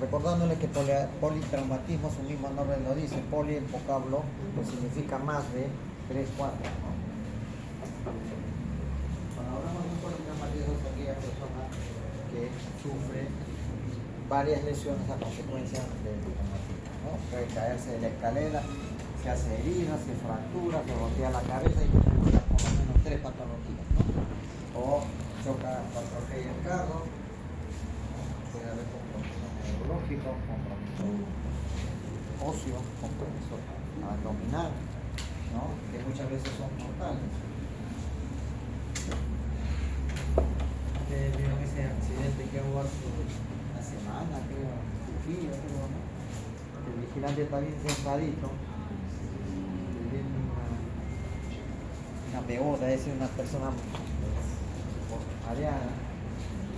recordándole que politraumatismo, su mismo nombre lo dice, poli el vocablo, que significa más de 3, 4, ¿no? Cuando hablamos de un politraumatismo es aquella persona que sufre varias lesiones a consecuencia del traumatismo, ¿no? Puede caerse de la escalera, se hace herida, se fractura, se golpea la cabeza y tiene por lo menos 3 patologías, ¿no? O choca cuando atropella el carro, ¿no? Puede haber compromiso neurológico, compromiso óseo, compromiso abdominal, ¿no? Que muchas veces son mortales. Ustedes vieron ese accidente que hubo hace una semana, creo, Trujillo, creo, ¿no? El vigilante está bien sentadito, viene una beoda, es decir, una persona mareada,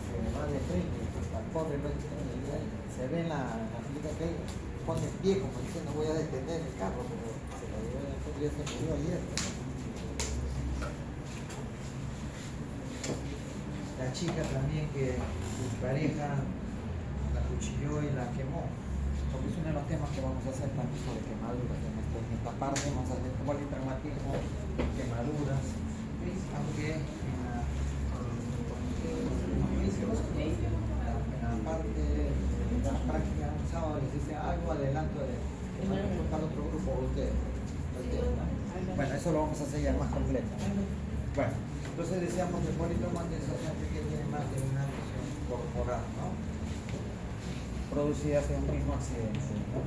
se va de frente, corre, se ve en la fila que pone el pie como diciendo voy a detener el carro, pero se lo llevó en el coche, ya se murió ayer, ¿no? La chica también que su pareja la cuchilló y la quemó, porque es uno de los temas que vamos a hacer también sobre quemaduras. En esta parte vamos a hacer politraumatismo, quemaduras, aunque en la parte de la práctica un sábado les dice algo adelanto de para otro grupo de ustedes. Bueno, eso lo vamos a hacer ya más completo. Bueno, entonces decíamos que politraumatismo es que tiene más de una lesión corporal, ¿no? Producidas en un mismo accidente, ¿no?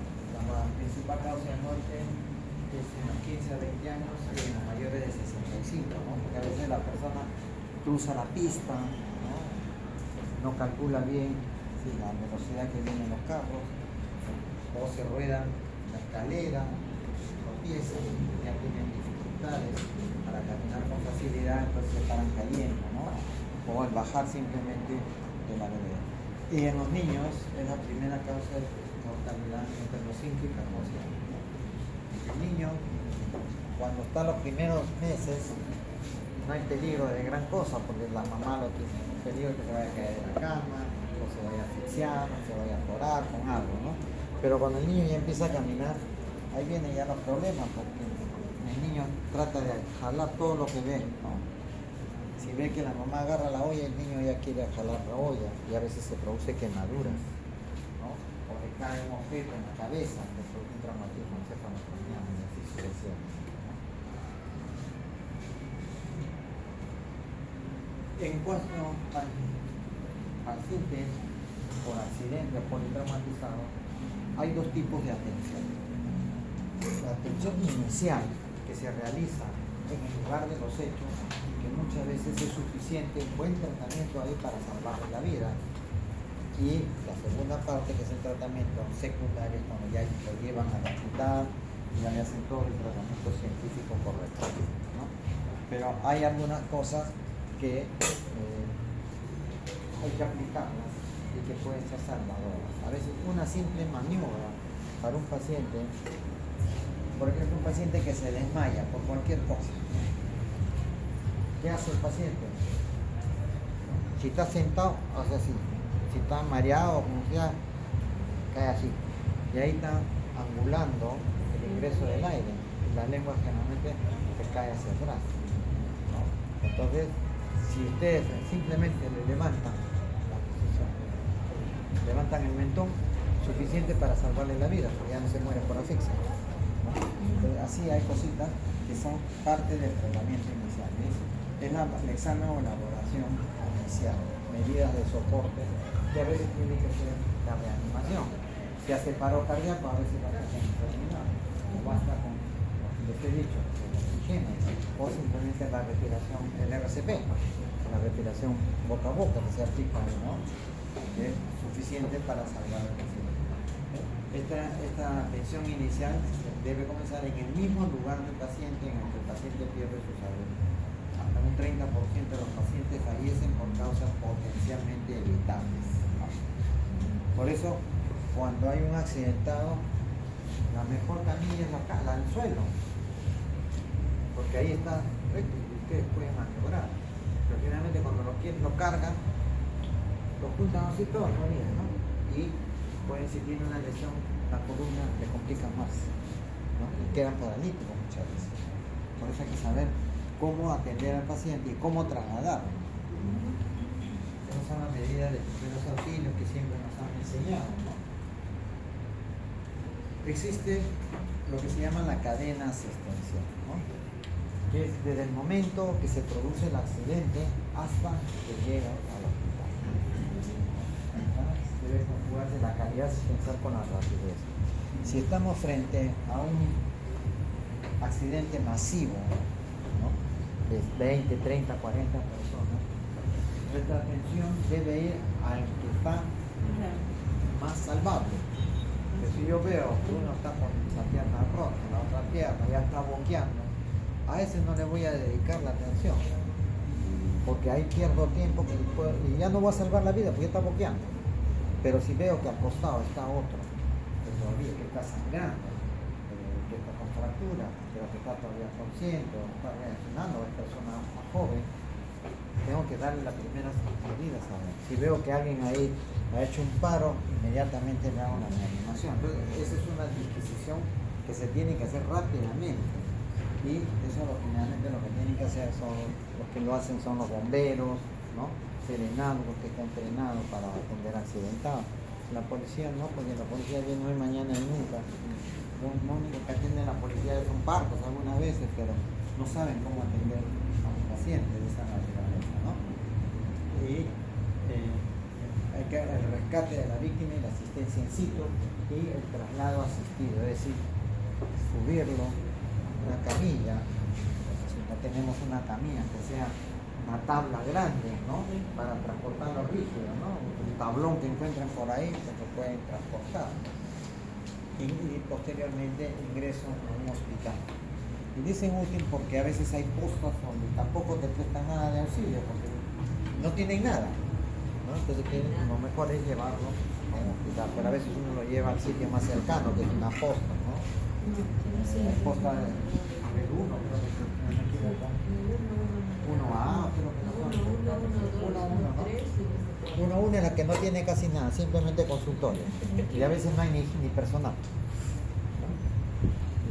La principal causa de muerte es en los 15 a 20 años y en los mayores de 65, ¿no? Porque a veces la persona cruza la pista, no calcula bien la velocidad que vienen los carros, o se ruedan la escalera, tropiezan, ya tienen dificultades para caminar con facilidad, entonces se paran cayendo, ¿no? O al bajar simplemente de la vereda. Y en los niños es la primera causa de mortalidad entre los 5 y 14 años. El niño, cuando está los primeros meses, no hay peligro de gran cosa, porque la mamá lo tiene peligro que se vaya a caer de la cama, o se vaya a asfixiar, o se vaya a atorar con algo, ¿no? Pero cuando el niño ya empieza a caminar, ahí vienen ya los problemas, porque el niño trata de jalar todo lo que ve, ¿no? Si ve que la mamá agarra la olla, el niño ya quiere jalar la olla, y a veces se produce quemaduras, ¿no? O le cae un objeto en la cabeza, que produce un traumatismo encefalocraniano, y así sucesivamente. En cuanto al paciente por accidente o politraumatizado, hay dos tipos de atención. La atención inicial, que se realiza en el lugar de los hechos, que muchas veces es suficiente, un buen tratamiento ahí para salvarle la vida. Y la segunda parte, que es el tratamiento secundario, cuando ya lo llevan al hospital y ya le hacen todo el tratamiento científico correcto, ¿no? Pero hay algunas cosas que hay que aplicarlas y que pueden ser salvadoras. A veces una simple maniobra para un paciente, por ejemplo, un paciente que se desmaya por cualquier cosa, ¿qué hace el paciente? Si está sentado, hace así. Si está mareado, como sea, cae así. Y ahí está angulando el ingreso del aire. Y la lengua generalmente se cae hacia atrás, ¿no? Entonces, si ustedes simplemente le levantan la posición, levantan el mentón, suficiente para salvarle la vida, porque ya no se muere por asfixia, ¿no? Entonces, así hay cositas que son parte del tratamiento inicial. Es el examen o elaboración inicial, medidas de soporte, que a veces tiene que ser la reanimación. Si hace paro cardíaco, a veces basta con terminar, o basta con lo que les he dicho, el oxígeno, o simplemente la respiración, el RCP, la respiración boca a boca que se aplica, ¿no? Que es suficiente para salvar al paciente. Esta atención inicial debe comenzar en el mismo lugar del paciente en el que el paciente pierde su salud. Hasta un 30% de los pacientes fallecen por causas potencialmente evitables. Por eso, cuando hay un accidentado, la mejor camilla es la del suelo, porque ahí está recto y ustedes pueden maniobrar. Pero finalmente cuando lo cargan, lo juntan así todos, ¿no? Y Pueden, si tiene una lesión, la columna le complica más, ¿no? Y quedan paralíticos muchas veces. Por eso hay que saber cómo atender al paciente y cómo trasladarlo. Esas son las medidas de primeros auxilios que siempre nos han enseñado, ¿no? Existe lo que se llama la cadena asistencial, ¿no? Que es desde el momento que se produce el accidente hasta que llega al hospital. Debe conjugarse la calidad asistencial con la rapidez. Si estamos frente a un accidente masivo, ¿no? De 20, 30, 40 personas, nuestra atención debe ir al que está más salvable. Que si yo veo que uno está con la pierna rota, la otra pierna ya está boqueando, a ese no le voy a dedicar la atención, porque ahí pierdo tiempo y ya no voy a salvar la vida porque está boqueando. Pero si veo que al costado está otro, que está sangrando, que está con fractura, pero que está todavía consciente, o está reaccionando, es persona más joven, tengo que darle las primeras medidas a ver. Si veo que alguien ahí ha hecho un paro, inmediatamente le hago la reanimación. Entonces, esa es una disquisición que se tiene que hacer rápidamente. Y eso finalmente lo que tienen que hacer son, los que lo hacen son los bomberos, ¿no? Serenazgos que están entrenados para atender accidentados. La policía no, porque la policía viene hoy, mañana y nunca. Lo único que atiende la policía son partos algunas veces, pero no saben cómo atender a un paciente de esa naturaleza, ¿no? Y hay que el rescate de la víctima y la asistencia in situ y el traslado asistido, es decir, subirlo una camilla, si no tenemos una camilla que sea una tabla grande, ¿no? Para transportar los rígidos, ¿no? Un tablón que encuentren por ahí que se pueden transportar. Y posteriormente ingreso a un hospital. Y dicen útil porque a veces hay postos donde tampoco te prestan nada de auxilio, porque no tienen nada, ¿no? Entonces lo mejor es llevarlo a un hospital, pero a veces uno lo lleva al sitio más cercano, que es una posta, ¿no? La posta del 1, creo que se me equivoco. 1A, creo que no son. 1-1 es la que no tiene casi nada, simplemente consultorio. Y a veces no hay ni personal.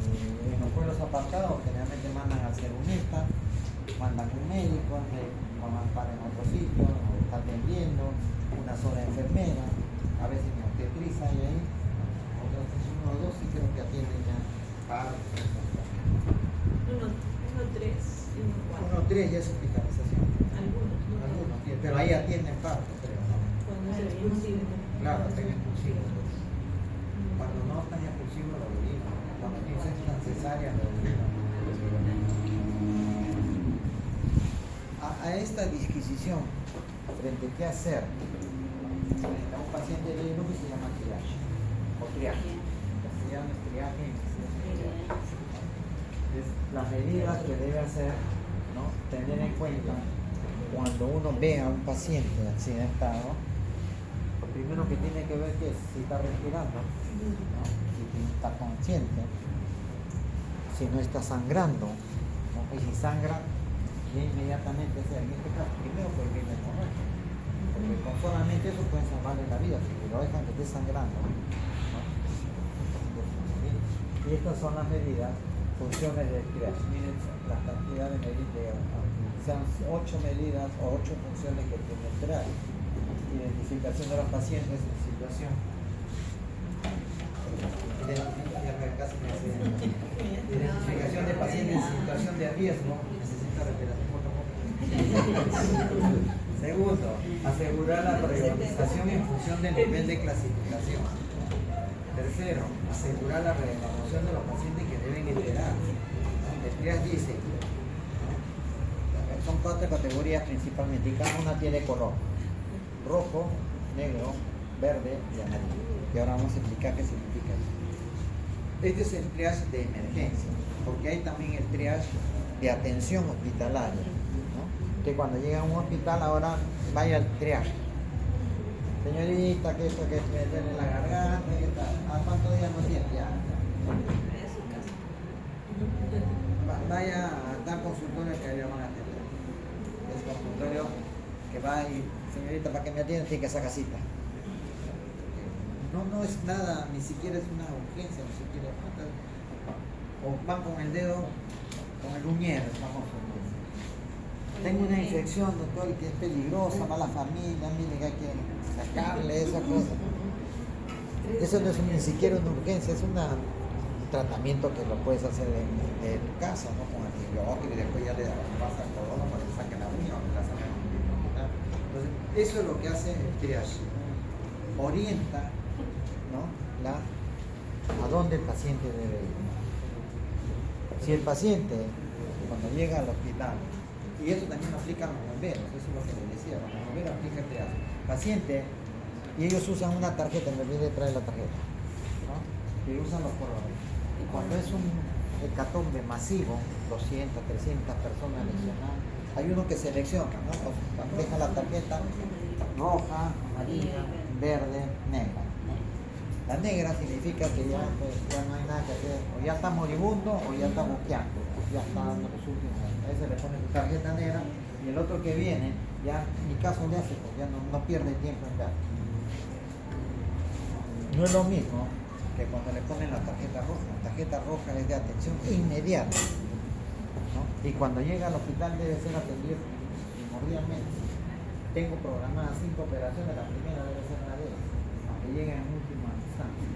Y en los pueblos apartados generalmente mandan al cerbunista, mandan un médico, van a estar en otro sitio, está atendiendo, una sola enfermera, a veces ni obstetriza y ahí, otros 1 o 2 sí creo que atienden ya para 1-3 ya es hospitalización. Algunos, pero ahí atienden parto, creo, ¿no? Cuando es expulsivo. Claro, está expulsivo. Cuando no está expulsivo lo olvidan. Cuando tienes una cesárea lo olvidan. A esta disquisición, frente a qué hacer, frente a un paciente de lo que se llama triaje, o triaje. Se llama triaje. Es las medidas que debe hacer, ¿no? Tener en cuenta cuando uno ve a un paciente accidentado, lo primero que tiene que ver es si está respirando, ¿no? Si está consciente, si no está sangrando, ¿no? Y si sangra, inmediatamente sea, en este caso, primero porque viene correcto, porque con solamente eso pueden salvarle la vida, si lo dejan que esté sangrando, ¿no? Y estas son las medidas, funciones del triage. Miren la cantidad de medidas, sean 8 medidas o 8 funciones que tiene el triage. Identificación de los pacientes en situación. Identificación de pacientes en situación de riesgo. Necesita respiración por favor. Segundo, asegurar la priorización en función del nivel de clasificación. Tercero, asegurar la reevaluación de los pacientes que deben enterar. El triage dice, son 4 categorías principalmente y cada una tiene color: rojo, negro, verde y amarillo. Y ahora vamos a explicar qué significa eso. Este es el triage de emergencia, porque hay también el triage de atención hospitalaria, ¿no? Que cuando llega a un hospital ahora vaya al triage. Señorita, que esto que me duele la garganta, ¿qué tal? ¿A cuántos días no tiene? Ya. Vaya a tal consultorio que le van a atender. Es consultorio que va y, señorita, para que me atiendan tiene que sacar cita. no es nada, ni siquiera es una urgencia, ni siquiera o van con el dedo, con el uñero, famoso. Tengo una infección, doctor, que es peligrosa, mala familia, mire que hay que sacarle esa cosa. Eso no es ni siquiera una urgencia, es un tratamiento que lo puedes hacer en tu casa, ¿no? Con antibióticos y después ya le vas al colon para que saque la uña o que la saquen. Entonces, eso es lo que hace el triage. Orienta, ¿no? A dónde el paciente debe ir. Si el paciente, cuando llega al hospital, y eso también aplica a los bomberos, eso es lo que les decía, los bomberos aplican el triage. Paciente, y ellos usan una tarjeta, me olvidé de traer la tarjeta, ¿no? Y usan los colores. Y cuando es un hecatombe masivo, 200, 300 personas lesionadas, hay uno que selecciona, ¿no? Deja la tarjeta roja, amarilla, verde, negra, ¿no? La negra significa que ya, pues, ya no hay nada que hacer, o ya está moribundo o ya está boqueando, ya está dando los últimos. A ese le pone su tarjeta negra y el otro que viene, ya ni caso le hace, pues ya no pierde tiempo en ver. No es lo mismo que cuando le ponen la tarjeta roja. La tarjeta roja es de atención inmediata, ¿no? Y cuando llega al hospital debe ser atendido primordialmente. Tengo programadas 5 operaciones, la primera debe ser la de ellas, aunque llegue en última instancia,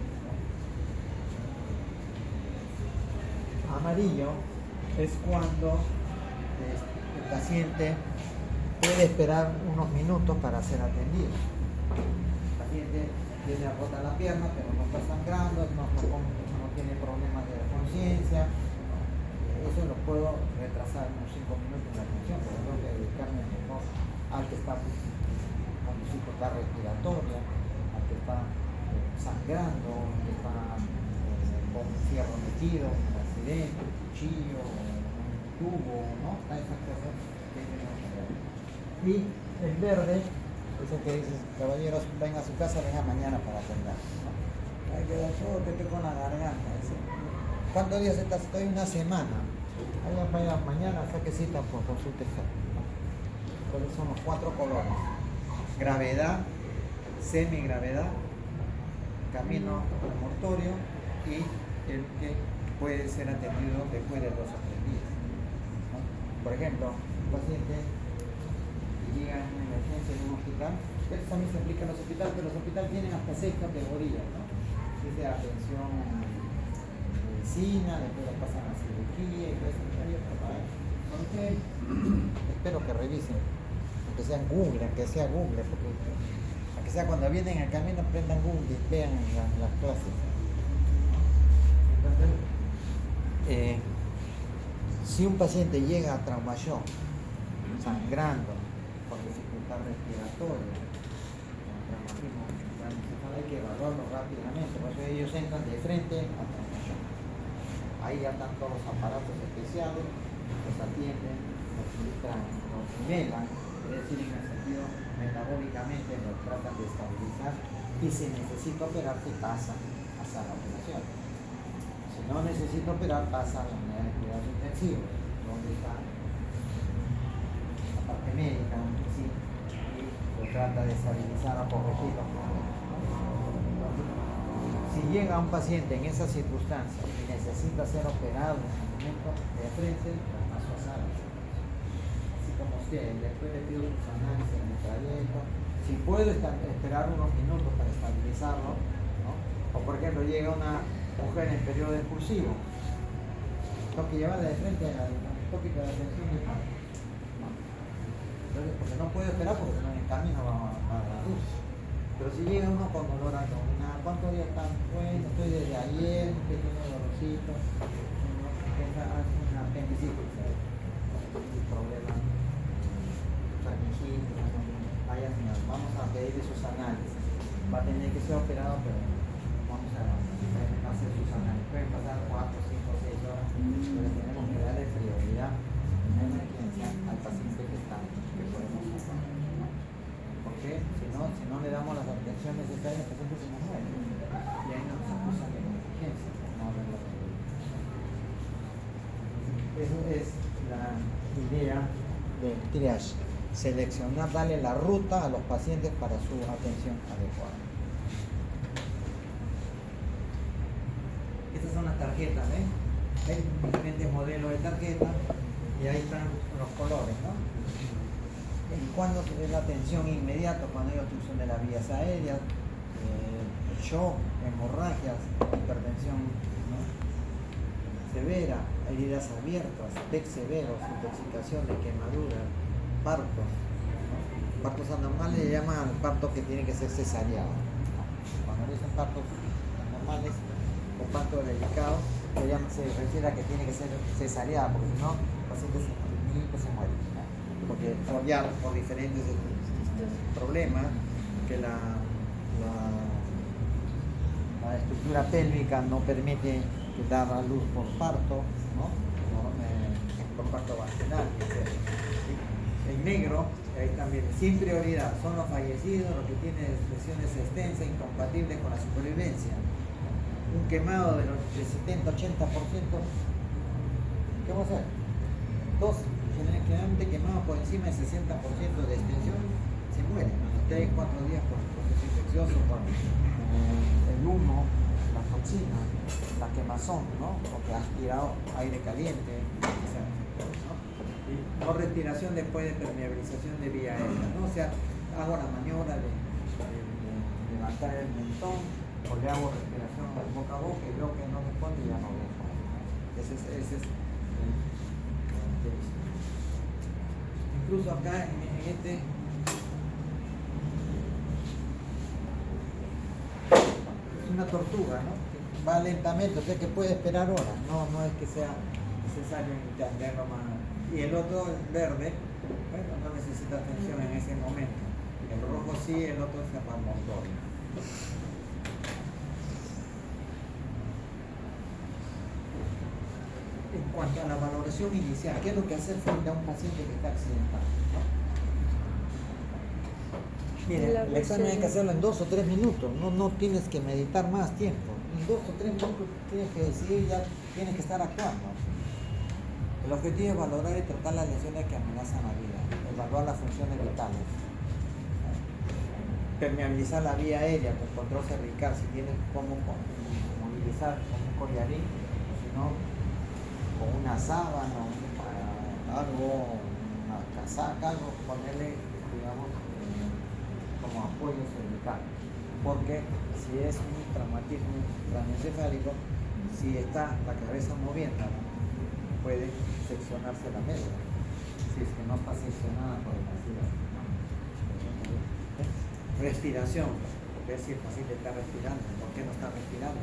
¿no? Amarillo es cuando el paciente puede esperar unos minutos para ser atendido. El paciente tiene rota la pierna, pero no está sangrando, no tiene problemas de conciencia. Eso lo puedo retrasar unos 5 minutos en la atención, porque tengo que dedicarme mejor al que está con dificultad respiratoria, al que está sangrando, al que está con un fierro metido, un accidente, un cuchillo, un tubo, ¿no? Esas cosas que tenemos que ver. Y el verde es el que dice, caballeros, venga a su casa, venga mañana para atender, ¿no? Hay que dar todo, que estoy con la garganta. ¿Cuántos días estás? Estoy una semana. Vaya mañana, saque cita por consulta externa. Entonces son los 4 colores: gravedad, semigravedad, camino mortorio y el que puede ser atendido después de 2 o 3 días, ¿no? Por ejemplo, un paciente que llega en una emergencia en un hospital, esto también se aplica en los hospitales, pero los hospitales tienen hasta 6 categorías, ¿no? Desde atención medicina, después lo pasan a cirugía y todo eso. Espero que revisen, aunque sea Google, porque aunque sea cuando vienen al camino prendan Google y vean las clases. Entonces, si un paciente llega a traumashock, sangrando, por dificultad respiratoria, con traumatismo, hay que evaluarlo rápidamente, por eso ellos entran de frente a traumashock. Ahí ya están todos los aparatos especiales, los atienden, los filtran, los nivelan, es decir, en el sentido metabólicamente los tratan de estabilizar y si necesita operar, se pasa hasta la operación. Si no necesita operar, pasa a la unidad de cuidados intensivos, donde está la parte médica, ¿sí? Y lo trata de estabilizar o corregirlo. Si llega un paciente en esa circunstancia y necesita ser operado en el momento de frente, lo paso a sala. Así como usted, después le pido sus análisis en el trayecto. Si puedo esperar unos minutos para estabilizarlo, ¿no? O por ejemplo, llega una mujer en periodo expulsivo, tengo que llevarla de frente a la tópica de atención del parto, ¿no? Entonces, porque no puedo esperar porque no en el camino va a la luz. Pero si llega uno con dolor abdominal, ¿cuántos días están? Bueno, estoy desde ayer, un pequeño dolorcito, una apendicitis, un problema, faringitis, vaya señor, vamos a pedir esos análisis. Va a tener que ser operado, pero vamos a hacer sus análisis. Pueden pasar 4, 5, 6 horas, pero tenemos que darle prioridad en emergencia al paciente que podemos hacer, ¿no? Porque si no le damos las atenciones necesarias, el paciente se nos muere. Y ahí nos acusan de negligencia, no haberlo atendido. Eso es la idea del triage. Seleccionar, darle la ruta a los pacientes para su atención adecuada. Estas son las tarjetas, ¿ven? Hay diferentes modelos de tarjetas y ahí están los colores, ¿no? Y cuando es la atención inmediata, cuando hay obstrucción de las vías aéreas, shock, hemorragias, hipertensión, ¿no? Severa, heridas abiertas, TEC severos, intoxicación de quemaduras, partos, ¿no? Partos anormales le llaman al parto que tiene que ser cesareado. Cuando dicen partos anormales o parto delicado, se refiere a que tiene que ser cesareada, porque si no, el paciente se muere, ¿no? Porque por diferentes problemas que la estructura pélvica no permite dar a luz por parto, ¿no? Por parto vaginal, etc. En negro, ahí también, sin prioridad, son los fallecidos, los que tienen lesiones extensas, incompatibles con la supervivencia. Un quemado del 70-80%, ¿qué vamos a hacer? Dos, generalmente quemado por encima del 60% de extensión, se mueren a los 3-4 días por proceso infeccioso, por el humo, la toxina, la quemazón, ¿no? Porque ha aspirado aire caliente, ¿no? Y no respiración después de permeabilización de vía aérea, ¿no? O sea, hago la maniobra de levantar el mentón, o le hago respiración boca a boca y veo que no responde y ya no dejo. Ese es el incluso acá en este es una tortuga, ¿no? Que va lentamente, o sea que puede esperar horas, no es que sea necesario entenderlo más. Y el otro, el verde, bueno, no necesita atención en ese momento. El rojo sí, el otro es hepatomotorio. En cuanto a la valoración inicial, ¿qué es lo que hacer frente a un paciente que está accidentado? ¿No? Miren, el examen hay que hacerlo en 2 o 3 minutos, no tienes que meditar más tiempo. En 2 o 3 minutos tienes que decidir, ya tienes que estar actuando. El objetivo es valorar y tratar las lesiones que amenazan la vida, evaluar las funciones vitales, permeabilizar la vía aérea con control cervical, si tienes cómo movilizar con un collarín, o si no, con una sábana, algo, una casaca, algo, ponerle, digamos, como apoyo cervical. Porque si es un traumatismo craneoencefálico, si está la cabeza moviendo, puede seccionarse la médula, si es que no está seccionada por el accidente. Respiración, ver si el paciente está respirando, por qué no está respirando,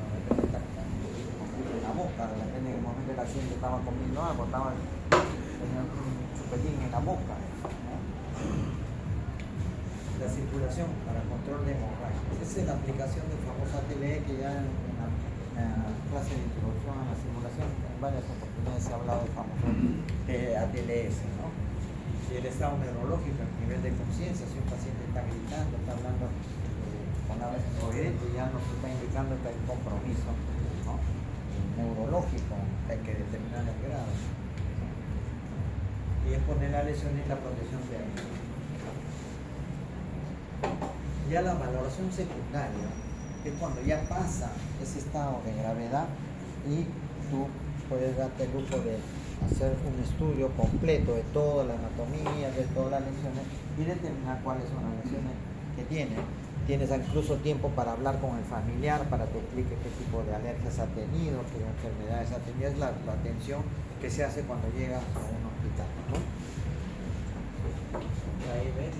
en la boca, depende del momento del accidente estaba comiendo algo, tenía un chupetín en la boca, ¿no? La circulación para control de hemorragia. Esa es la aplicación del famoso ATLE que ya en la clase de introducción a la simulación en varias oportunidades se ha hablado del famoso ATLS, ¿no? Y el estado neurológico, el nivel de conciencia, si un paciente está gritando, está hablando con la vez coherente, ya nos está indicando que hay un compromiso, ¿no? Neurológico, hay que determinar el grado. Y es poner la lesión en la protección de ahí. Ya la valoración secundaria es cuando ya pasa ese estado de gravedad y tú puedes darte el lujo de hacer un estudio completo de toda la anatomía, de todas las lesiones y determinar cuáles son las lesiones que tiene. Tienes incluso tiempo para hablar con el familiar, para que explique qué tipo de alergias ha tenido, qué enfermedades ha tenido. Es la atención que se hace cuando llega a un hospital, ¿no? Ahí ves,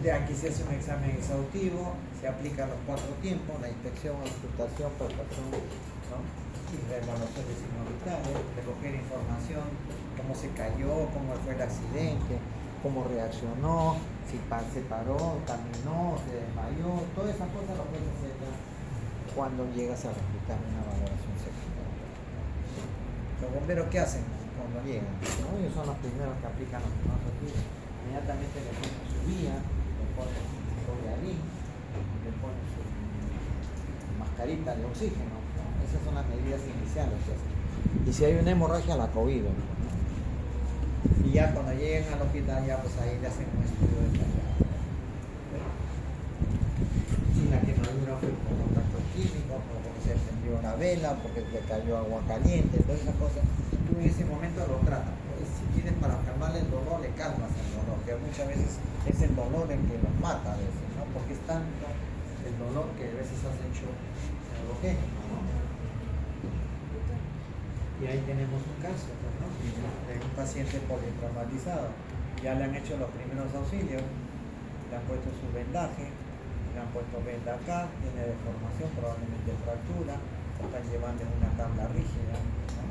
de aquí se hace un examen exhaustivo, se aplica los 4 tiempos, la inspección, auscultación, palpación, ¿no? Y la evaluación de signos vitales, recoger información, cómo se cayó, cómo fue el accidente, cómo reaccionó, si se paró, caminó, se desmayó, todas esas cosas lo puedes hacer ya cuando llegas al hospital en una valoración secundaria. Los bomberos, ¿qué hacen cuando llegan? ¿No? Ellos son los primeros que aplican los primeros auxilios. Inmediatamente le ponen su vía, le ponen su collarín, le ponen su mascarita de oxígeno, ¿no? Esas son las medidas iniciales que hacen. Y si hay una hemorragia, la COVID, ¿no? Y ya cuando lleguen al hospital, ya pues ahí le hacen un estudio detallado. Si la quemadura fue por contacto químico, o porque se encendió la vela, porque le cayó agua caliente, todas esas cosas. Tú en ese momento lo tratas. Pues, si tienes para calmarle el dolor, le calmas el dolor, que muchas veces es el dolor el que los mata a veces, ¿no? Porque es tanto el dolor que a veces has hecho neuroquémico, ¿no? Y ahí tenemos un caso, pues, ¿no? De un paciente politraumatizado. Ya le han hecho los primeros auxilios, le han puesto su vendaje, le han puesto venda acá, tiene deformación, probablemente fractura, se están llevando en una tabla rígida, ¿no?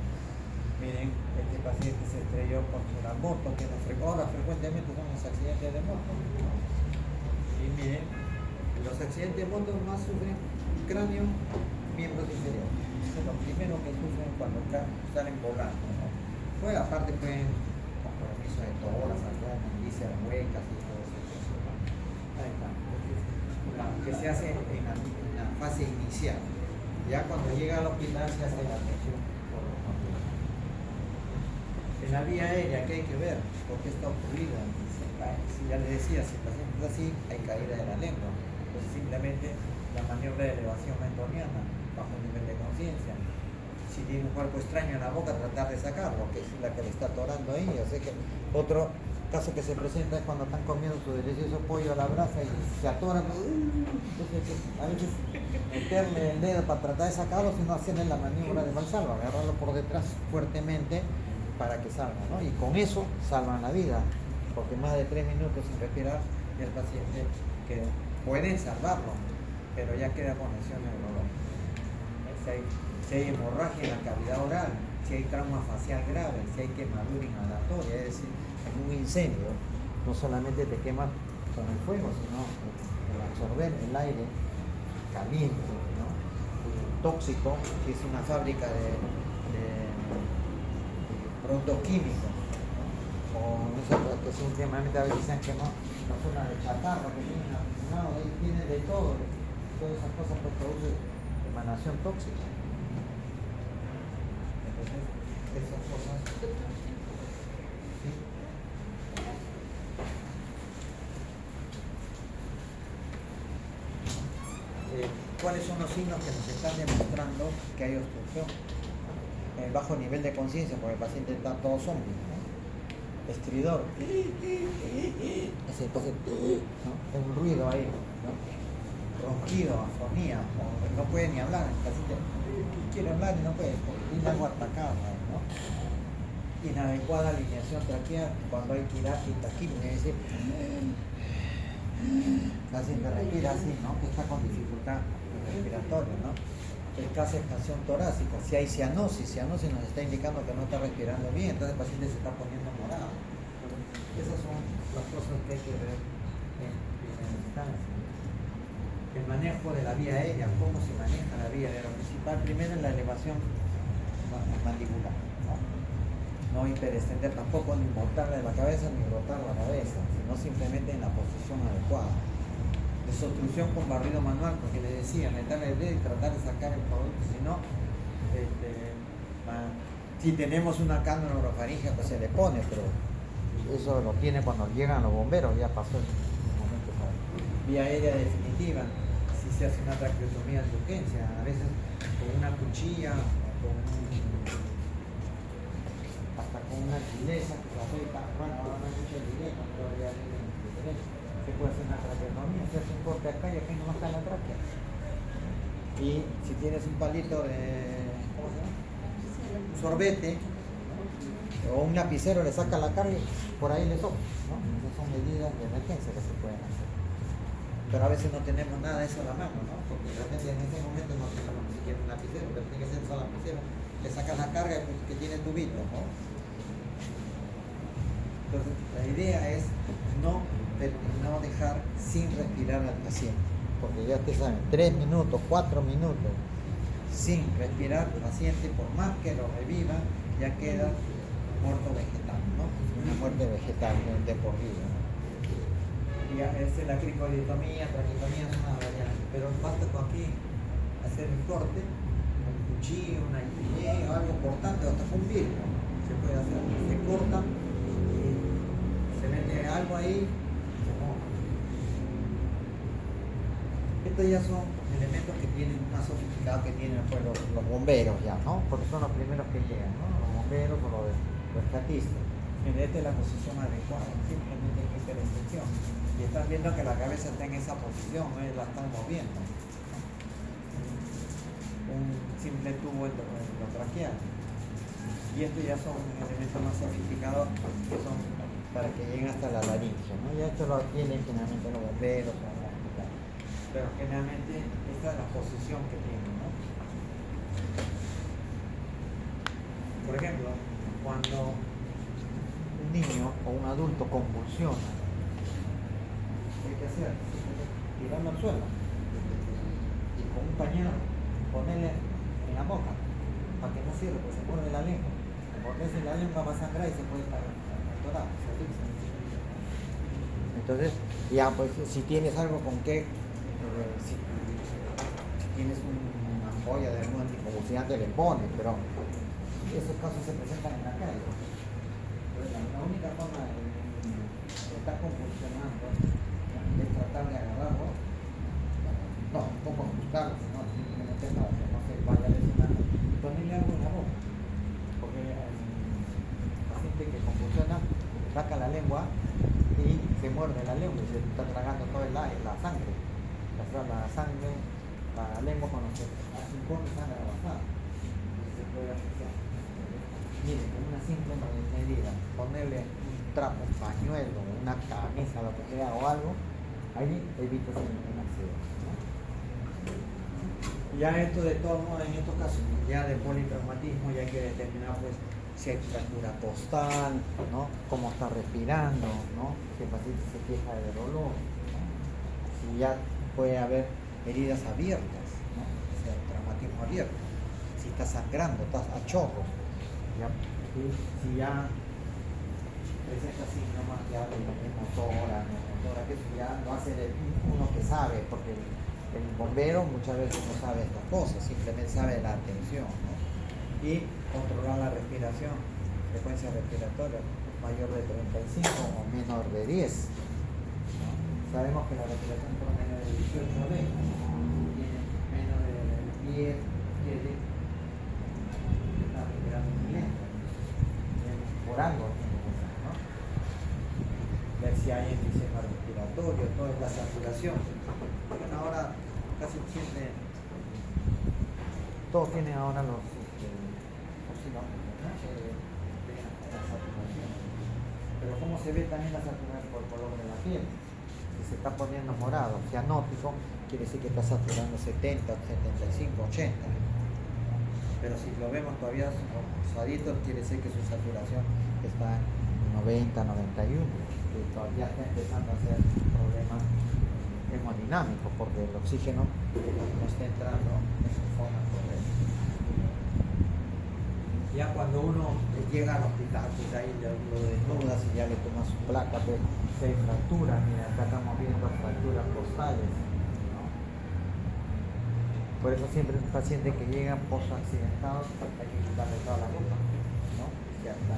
Miren, este paciente se estrelló contra una moto, que ahora frecuentemente son los accidentes de moto, ¿no? Y miren, los accidentes de moto más sufren cráneo, miembros inferiores. Eso es lo primero que sufren cuando salen volando, ¿no? Pues aparte pueden compromiso de toras, vísceras huecas y todo eso. Ahí está. Que se hace en la fase inicial. Ya cuando llega al hospital se hace la atención por los papeles. En la vía aérea, ¿qué hay que ver? ¿Por qué está ocurrida? Si ya les decía, si el paciente está así, hay caída de la lengua. Entonces simplemente la maniobra de elevación mentoniana, bajo el nivel de conciencia. Si tiene un cuerpo extraño en la boca, tratar de sacarlo, que es la que le está atorando ahí. O sea que otro caso que se presenta es cuando están comiendo su delicioso pollo a la brasa y se atoran. Entonces, a veces meterle el dedo para tratar de sacarlo, sino hacerle la maniobra de Valsalva, agarrarlo por detrás fuertemente para que salga, ¿no? Y con eso salvan la vida, porque más de 3 minutos sin respirar y el paciente queda. Pueden salvarlo, pero ya queda con lesiones neurológicas. Si hay hemorragia en la cavidad oral, si hay trauma facial grave, si hay quemadura inhalatoria, es decir, en un incendio, no solamente te quemas con el fuego, sino el absorber el aire caliente, ¿no? Tóxico, que es una fábrica de productos químicos, ¿no? O esas que simplemente a veces se han quemado, una zona de chatarra que tienen aficionado, ahí tienen de todo, todas esas cosas que producen emanación tóxica. Esas cosas. ¿Sí? ¿Cuáles son los signos que nos están demostrando que hay obstrucción? Bajo nivel de conciencia, porque el paciente está todo zombie, ¿no? Estridor. Entonces, ¿no? Es un ruido ahí, ¿no? Ronquido, afonía, no puede ni hablar, el paciente quiere hablar y no puede, porque tiene algo atacado, ¿no? Inadecuada alineación traqueal, cuando hay tiraqui, taquipnea, es decir, el paciente respira así, ¿no? Que está con dificultad respiratoria, ¿no? Escasa expansión torácica, si hay cianosis nos está indicando que no está respirando bien, entonces el paciente se está poniendo morado. Esas son las cosas que hay que ver en primera instancia. El manejo de la vía aérea, cómo se maneja la vía aérea. Lo principal primero es la elevación mandibular, no hiperextender tampoco, ni botarla de la cabeza ni rotar la cabeza, sino simplemente en la posición adecuada. Desobstrucción con barrido manual, porque les decía, meterle el dedo y tratar de sacar el producto, si no, si tenemos una cánula orofaringea, pues se le pone, pero eso lo tiene cuando llegan los bomberos, ya pasó el momento. Vía aérea definitiva, si se hace una traqueotomía de urgencia, a veces con una cuchilla, hasta con una alquileza que se afecta, bueno, ahora no hay mucha alquileza, todavía hay diferencia. Se puede hacer una traqueotomía, se hace un corte acá y aquí no está la tráquea. Y si tienes un palito de, ¿cómo se llama? Un sorbete, ¿no? O un lapicero, le saca la carga y por ahí le sopla, ¿no? Esas son medidas de emergencia que se pueden hacer. Pero a veces no tenemos nada de eso a la mano, ¿no? Porque realmente en ese momento no tenemos ni siquiera un lapicero, pero tiene que ser un lapicero. Le sacas la carga que tiene tubito, ¿no? Entonces, la idea es no dejar sin respirar al paciente, porque ya ustedes saben, 3 minutos, 4 minutos sin respirar al paciente, por más que lo reviva, ya queda muerto vegetal, ¿no? Una muerte vegetal de por vida, ¿no? Y es la cricoidotomía, traqueotomía es una variante, pero basta con aquí hacer un corte, un cuchillo, una guille o algo cortante, hasta con un vidrio se puede hacer, se corta y se mete algo ahí. Este estos ya son elementos que tienen más sofisticados que tienen pues, los bomberos ya, ¿no? Porque son los primeros que llegan, ¿no? Los bomberos o los rescatistas. Mira, esta es la posición adecuada, simplemente hay que hacer la extensión. Y están viendo que la cabeza está en esa posición, no la están moviendo. Un simple tubo endotraqueal. Y estos ya son elementos más sofisticados que son para que lleguen hasta la laringe, ¿no? Ya esto lo tienen generalmente los bomberos o los hospitales. Pero generalmente esta es la posición que tienen, ¿no? Por ejemplo, cuando un niño o un adulto convulsiona, ¿qué hay que hacer? Tirarlo al suelo y con un pañuelo ponerle en la boca para que no cierre, porque se muerde la lengua. Porque si la lengua va a sangrar y se puede atorar, se asfixia. Entonces, ya pues si tienes algo con que, si tienes una ampolla de algún anticonvulsivante le pones, pero esos casos se presentan en la calle. Entonces, la única forma de estar convulsionando es tratar de agarrarlo, no, un poco ajustarlo, sino simplemente para que no se vaya lesionando y ponerle algo en la boca. Porque el paciente que convulsiona saca la lengua y se muerde la lengua y se está tragando todo el aire, la sangre. La lengua cuando se hace un corte sangre avanzada. Entonces se puede asociar. Miren, con una simple medida, ponerle un trapo, un pañuelo, una camisa, lo que sea o algo, ahí evita un accidente, ¿no? Ya esto de todos modos, en estos casos, ya de politraumatismo, ya hay que determinar pues si hay fractura costal, ¿no? Cómo está respirando, ¿no? Si el paciente se queja de dolor, ¿no? Si ya puede haber heridas abiertas, ¿no? O sea, traumatismo abierto. Si está sangrando, está a chorros, ¿ya? Si ya presenta síntomas ya de motora, que eso ya lo hace uno que sabe, porque el bombero muchas veces no sabe estas cosas, simplemente sabe la atención, ¿no? Y controlar la respiración, frecuencia respiratoria mayor de 35 o menor de 10, ¿no? Sabemos que la respiración promedio de 18 veces tiene menos de 10, quiere está respirando muy lento, por algo tiene que ser, ¿no? Ver si hay enfisema respiratorio, toda la saturación. Bueno, ahora casi siempre todos tienen ahora los oscilómetros, ¿no? La saturación. Pero cómo se ve también la saturación por el color de la piel. Si se está poniendo morado, cianótico, quiere decir que está saturando 70, 75, 80. Pero si lo vemos todavía rosadito, quiere decir que su saturación está en 90, 91, que todavía está empezando a hacer problemas hemodinámicos porque el oxígeno no está entrando en forma correcta. Ya cuando uno llega al hospital, pues ahí lo desnudas y ya le tomas su placa, pues si hay fracturas, mira, acá estamos viendo fracturas costales, ¿no? Por eso siempre un paciente que llega post-accidentado hay que quitarle toda la ropa, ¿no? Ya está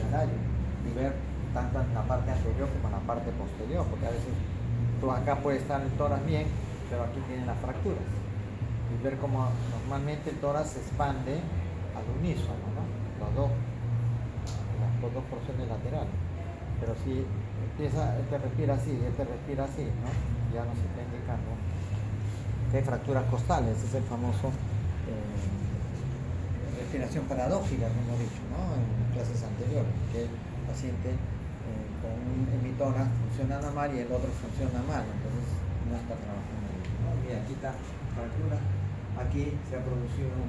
y ver tanto en la parte anterior como en la parte posterior, porque a veces tú acá puede estar el tórax bien, pero aquí tiene las fracturas. Y ver cómo normalmente el tórax se expande al unísono, ¿no? Las dos porciones laterales. Pero si empieza, este respira así, ¿no? Ya nos está indicando que hay fracturas costales, ese es el famoso respiración paradójica que hemos dicho, ¿no? En clases anteriores, que el paciente con un emitórax funciona mal y el otro funciona mal, entonces no está trabajando bien, ¿no? Y aquí está fractura, aquí se ha producido un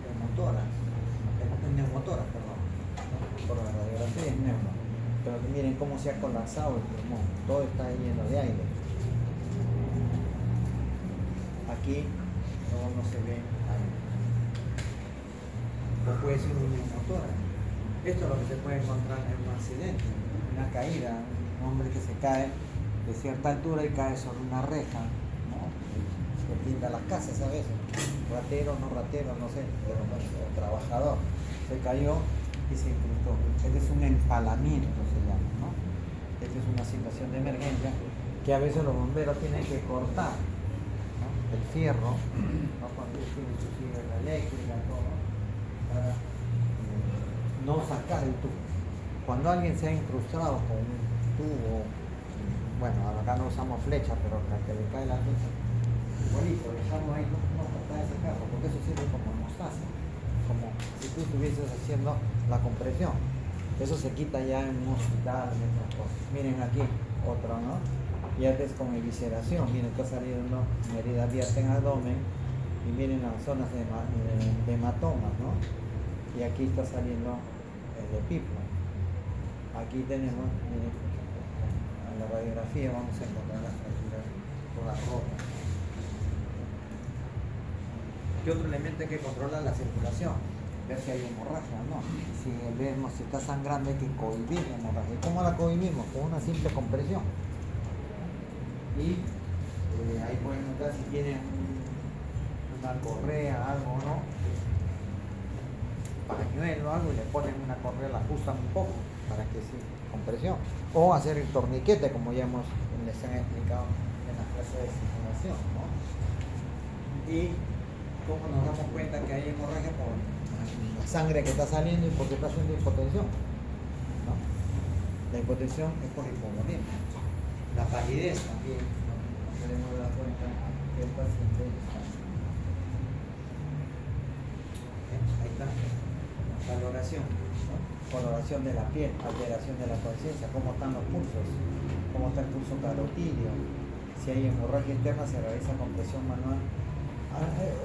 neumotórax, perdón, ¿no? Por la radiografía es neuma, pero miren cómo se ha colapsado el pulmón, todo está lleno de aire. Aquí no se ve aire. O puede ser un neumotórax. Esto es lo que se puede encontrar en un accidente, una caída, un hombre que se cae de cierta altura y cae sobre una reja, ¿no? Que brinda las casas a veces, ratero, no sé, pero bueno, el trabajador se cayó y se incrustó. Este es un empalamiento, se llama, ¿no? Esta es una situación de emergencia que a veces los bomberos tienen que cortar, ¿no? El fierro, ¿no? Cuando ellos tienen su sierra eléctrica, todo, para no sacar el tubo. Cuando alguien se ha incrustado con un tubo, bueno, acá no usamos flecha, pero para que le cae la flecha, igualito, dejamos ahí, no tratar de sacarlo, porque eso sirve como hemostasia, como si tú estuvieses haciendo la compresión. Eso se quita ya en un hospital, en otras cosas. Miren aquí, otro, ¿no? Y este es con evisceración, miren, está saliendo una herida abierta en abdomen, y miren las zonas de hematomas, ¿no? Y aquí está saliendo el epiplo. Aquí tenemos, miren, en la radiografía vamos a encontrar las fracturas todas rotas. ¿Qué otro elemento hay que controlar? La circulación, ver si hay hemorragia o no. Si vemos si está sangrando hay que cohibir la hemorragia. ¿Cómo la cohibimos? Con una simple compresión. Y ahí pueden notar si tienen una correa, algo o no, pañuelo o algo, y le ponen una correa, la ajustan un poco para que sí, compresión. O hacer el torniquete, como ya les han explicado en las clases de simulación, ¿no? Y cómo nos damos cuenta que hay hemorragia por la sangre que está saliendo y porque está haciendo hipotensión, ¿no? La hipotensión es por hipovolemia. La palidez también, nos debemos dar cuenta que el paciente está. Ahí está. Valoración, ¿no? Coloración de la piel, alteración de la conciencia, cómo están los pulsos, cómo está el pulso carotídeo, si hay hemorragia interna se realiza compresión manual.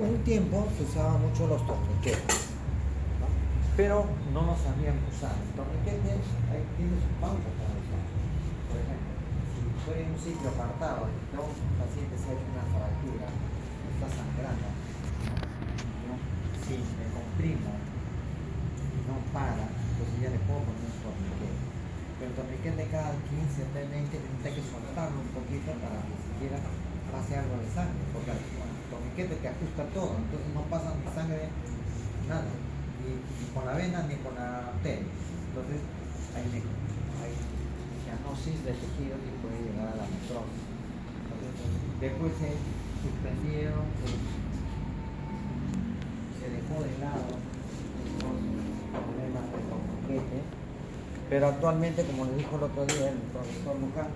Un tiempo se usaban mucho los torniquetes, ¿no? Pero no los sabían usar. El torniquete tiene su pauta para usar. Por ejemplo, si estoy en un sitio apartado y un paciente se ha hecho una fractura, está sangrando, ¿no? Si me comprimo y no para, entonces ya le puedo poner un torniquete. Pero el torniquete cada 15 o 20 minutos hay que soltarlo un poquito para que siquiera pase algo de sangre, porque el torniquete te ajusta todo, entonces no pasa ni sangre, nada, ni con la vena ni con la arteria. Entonces hay cianosis de tejidos y puede llegar a la necrosis. Entonces, después se suspendieron, se dejó de lado los problemas del torniquete, pero actualmente, como le dijo el otro día el profesor Luján,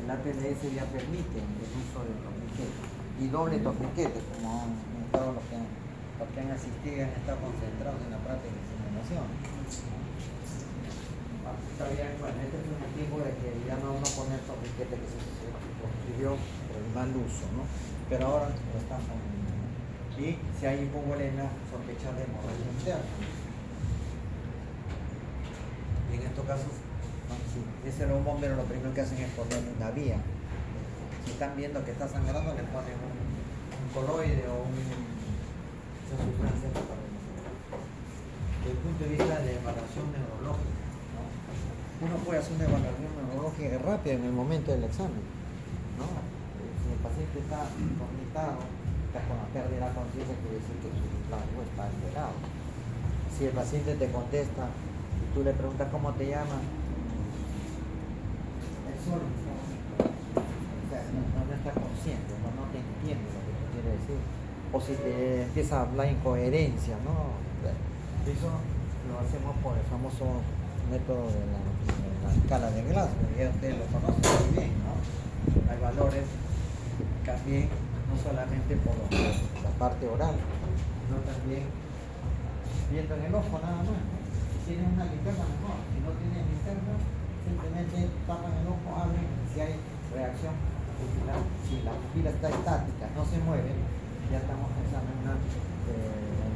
el APLS ya permite el uso del torniquete y doble torniquete, como han comentado los que han asistido y han estado concentrados en la práctica de simulación. Está bien, bueno, este es un motivo de que ya no vamos a poner torniquete que se construyó por el mal uso, ¿no? Pero ahora lo están poniendo. Y si hay hipovolemia, sospechar de hemorragia interna. Y en estos casos, si es un bombero, lo primero que hacen es ponerle una vía. Si están viendo que está sangrando, le ponen un coloide o esa sustancia para desde el punto de vista de evaluación neurológica, ¿no? Uno puede hacer una evaluación neurológica rápida en el momento del examen, ¿no? Si el paciente está dormitado, está con la pérdida de la conciencia, quiere decir que su rango está alterado. Si el paciente te contesta y tú le preguntas cómo te llamas, el sol, no está consciente, no te entiende lo que te quiere decir. O si te empieza a hablar incoherencia, ¿no? Eso lo hacemos por el famoso método de la escala de Glasgow, ya ustedes lo conocen muy bien, ¿no? Hay valores también, no solamente por la parte oral, sino también viendo en el ojo nada más, ¿no? Si tienes una linterna mejor, si no tienes linterna, simplemente tapan el ojo, abren, si hay reacción pupilar, si la pupila está estática, no se mueve, ya estamos pensando en una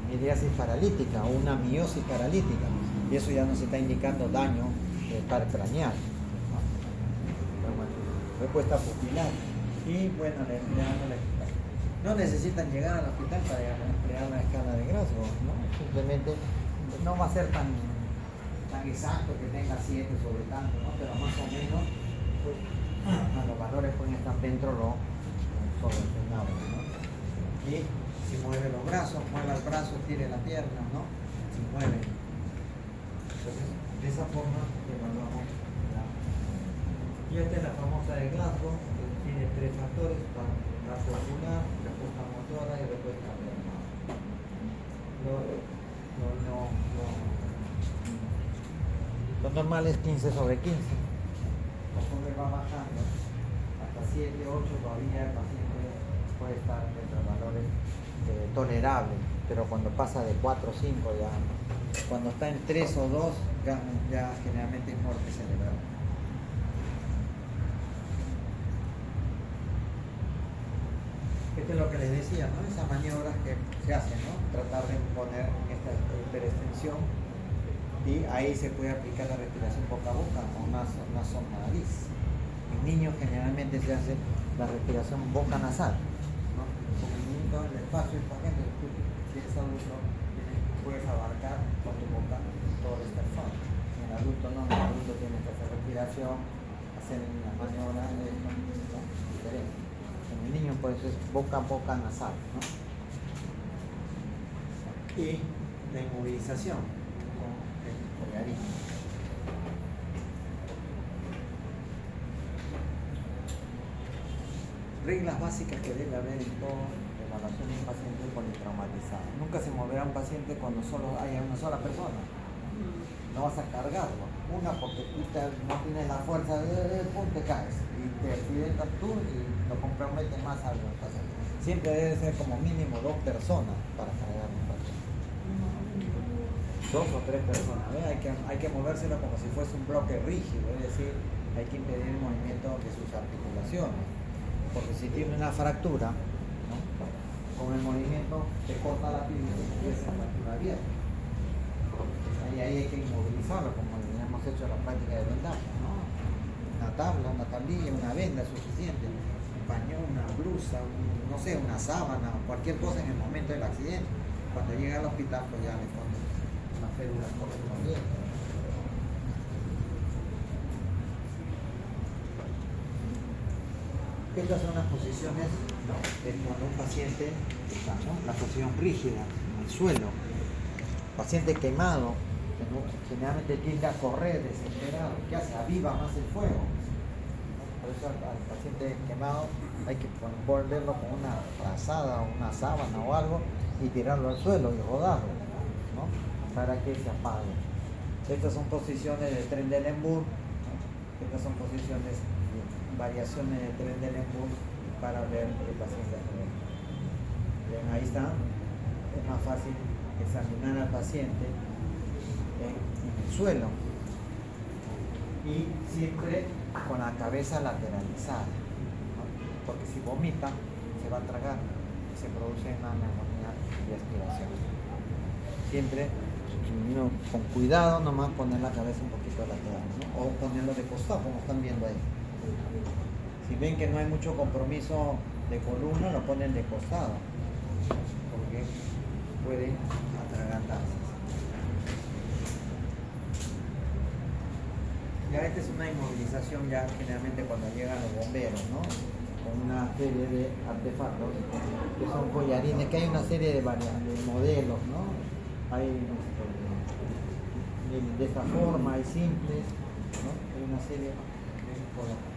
midriasis paralítica o una miosis paralítica, y eso ya nos está indicando daño par craneal, ¿no? Bueno, respuesta pupilar. Y bueno, le empleamos no necesitan llegar al hospital para emplear la escala de Glasgow, ¿no? Simplemente no va a ser tan exacto que tenga 7 sobre tanto, ¿no? Pero más o menos pues, los valores pueden estar dentro de lo solucionable, ¿no? Y si mueve los brazos, mueva el brazo, tire la pierna, ¿no? Si mueve. Entonces, de esa forma evaluamos la... Y Y esta es la famosa de Glasgow, que tiene tres factores: gasto ocular, respuesta motora y respuesta verbal. Lo normal es 15/15. Conforme va bajando hasta 7, 8, todavía el paciente puede estar dentro de valores tolerables, pero cuando pasa de 4 o 5 ya, cuando está en 3 o 2, ya generalmente es muerte cerebral. Esto es lo que les decía, ¿no? Esas maniobras que se hacen, ¿no? Tratar de poner en esta hiperextensión, y ahí se puede aplicar la respiración boca a boca o una sonda nariz. En niños generalmente se hace la respiración boca nasal, ¿no? Con el niño el espacio es pequeño, tú si eres adulto puedes abarcar con tu boca todo el esternón. En el adulto no, en el adulto tienes que hacer respiración, hacer una maniobra diferente. En el niño pues es boca a boca nasal, ¿no? Y la inmovilización con el collarín. Reglas básicas que debe haber en toda evaluación de un paciente politraumatizado. Nunca se moverá un paciente cuando solo haya una sola persona. No vas a cargarlo. Una, porque tú no tienes la fuerza de pum, te caes y te accidentas tú y lo comprometes más al paciente. Siempre debe ser como mínimo 2 personas para cargar un paciente. 2 o 3 personas. ¿Ve? Hay que movérselo como si fuese un bloque rígido, es decir, hay que impedir el movimiento de sus articulaciones. Porque si tiene una fractura, ¿no? Con el movimiento te corta la piel y se esa fractura abierta. Ahí hay que inmovilizarlo, como hemos hecho en la práctica de vendaje, ¿no? Una tabla, una tablilla, una venda es suficiente. Un pañón, una blusa, no sé, una sábana, cualquier cosa en el momento del accidente. Cuando llega al hospital, pues ya le ponen una férula correspondiente. Estas son las posiciones, ¿no? De cuando un paciente está, ¿no? La posición rígida en el suelo. Paciente quemado, ¿no? Generalmente tiende a correr desesperado. ¿Qué hace? Aviva más el fuego, ¿no? Por eso al paciente quemado hay que volverlo con una frazada o una sábana o algo y tirarlo al suelo y rodarlo, ¿no? Para que se apague. Estas son posiciones de Trendelenburg, ¿no? Estas son posiciones, variaciones de Trendelenburg para ver el paciente. Bien, ahí está. Es más fácil examinar al paciente en el suelo y siempre con la cabeza lateralizada, ¿no? Porque si vomita se va a tragar y se produce una neumonía de aspiración. Siempre con cuidado, nomás poner la cabeza un poquito lateral, ¿no? O ponerlo de costado, como están viendo ahí. Si ven que no hay mucho compromiso de columna, lo ponen de costado, porque pueden atragantarse. Ya esta es una inmovilización ya generalmente cuando llegan los bomberos, ¿no? Con una serie de artefactos que son collarines, que hay una serie de modelos, ¿no? Hay de esta forma, hay simples, ¿no? Hay una serie de colores.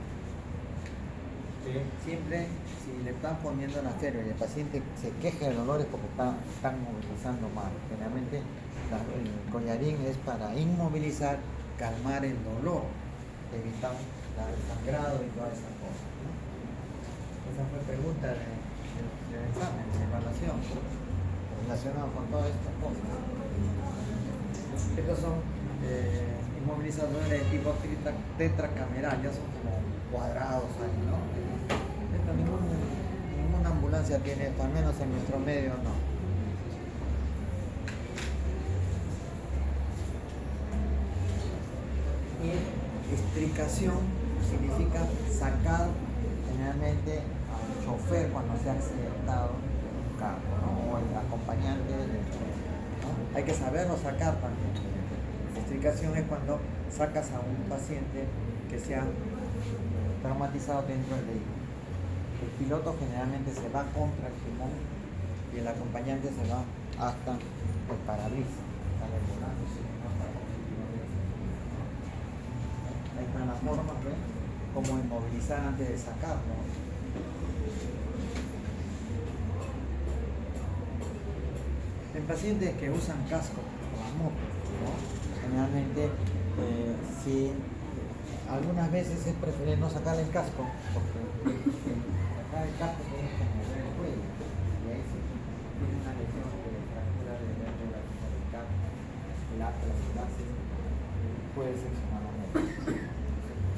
Siempre, si le están poniendo en estéreo y el paciente se queja de dolores porque están movilizando mal. Generalmente el collarín es para inmovilizar, calmar el dolor, evitar el sangrado y todas esas cosas, ¿no? Esa fue pregunta del examen, de evaluación, relacionado con todas estas cosas. Estos son inmovilizadores de tipo tetracameral, ya son como cuadrados ahí, ¿no? Esto ninguna ambulancia tiene esto, al menos en nuestro medio no. Y extricación significa sacar generalmente al chofer cuando se ha accidentado un carro, ¿no? O el acompañante del chofer, ¿no? Hay que saberlo sacar también. Extricación es cuando sacas a un paciente que se ha traumatizado dentro del vehículo. El piloto generalmente se va contra el timón y el acompañante se va hasta el parabrisas, hasta el volante. Ahí están las formas, ¿ven? cómo inmovilizar antes de sacarlo. En pacientes que usan casco por la moto, ¿no? Generalmente, si algunas veces es preferible no sacarle el casco, porque sacar el casco tiene que mover el cuello, y ahí sí tiene una lesión de fractura de la casco, el atlas, puede seccionar la moto.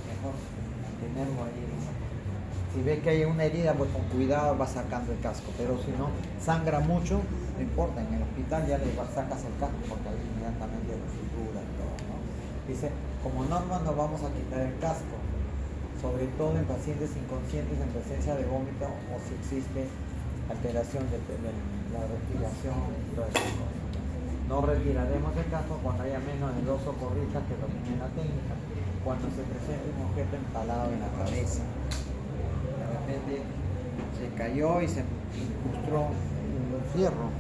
Mejor mantenerlo ahí. Si ves que hay una herida, pues con cuidado vas sacando el casco, pero si no sangra mucho, no importa, en el hospital ya le sacas el casco porque ahí inmediatamente lo sutura y todo, ¿no? Dice, como norma no vamos a quitar el casco, sobre todo en pacientes inconscientes en presencia de vómito o si existe alteración de la respiración y todas esas cosas. No retiraremos el casco cuando haya menos de 2 socorristas que dominen la técnica, cuando se presente un objeto empalado en la cabeza. De repente se cayó y se incrustó un fierro,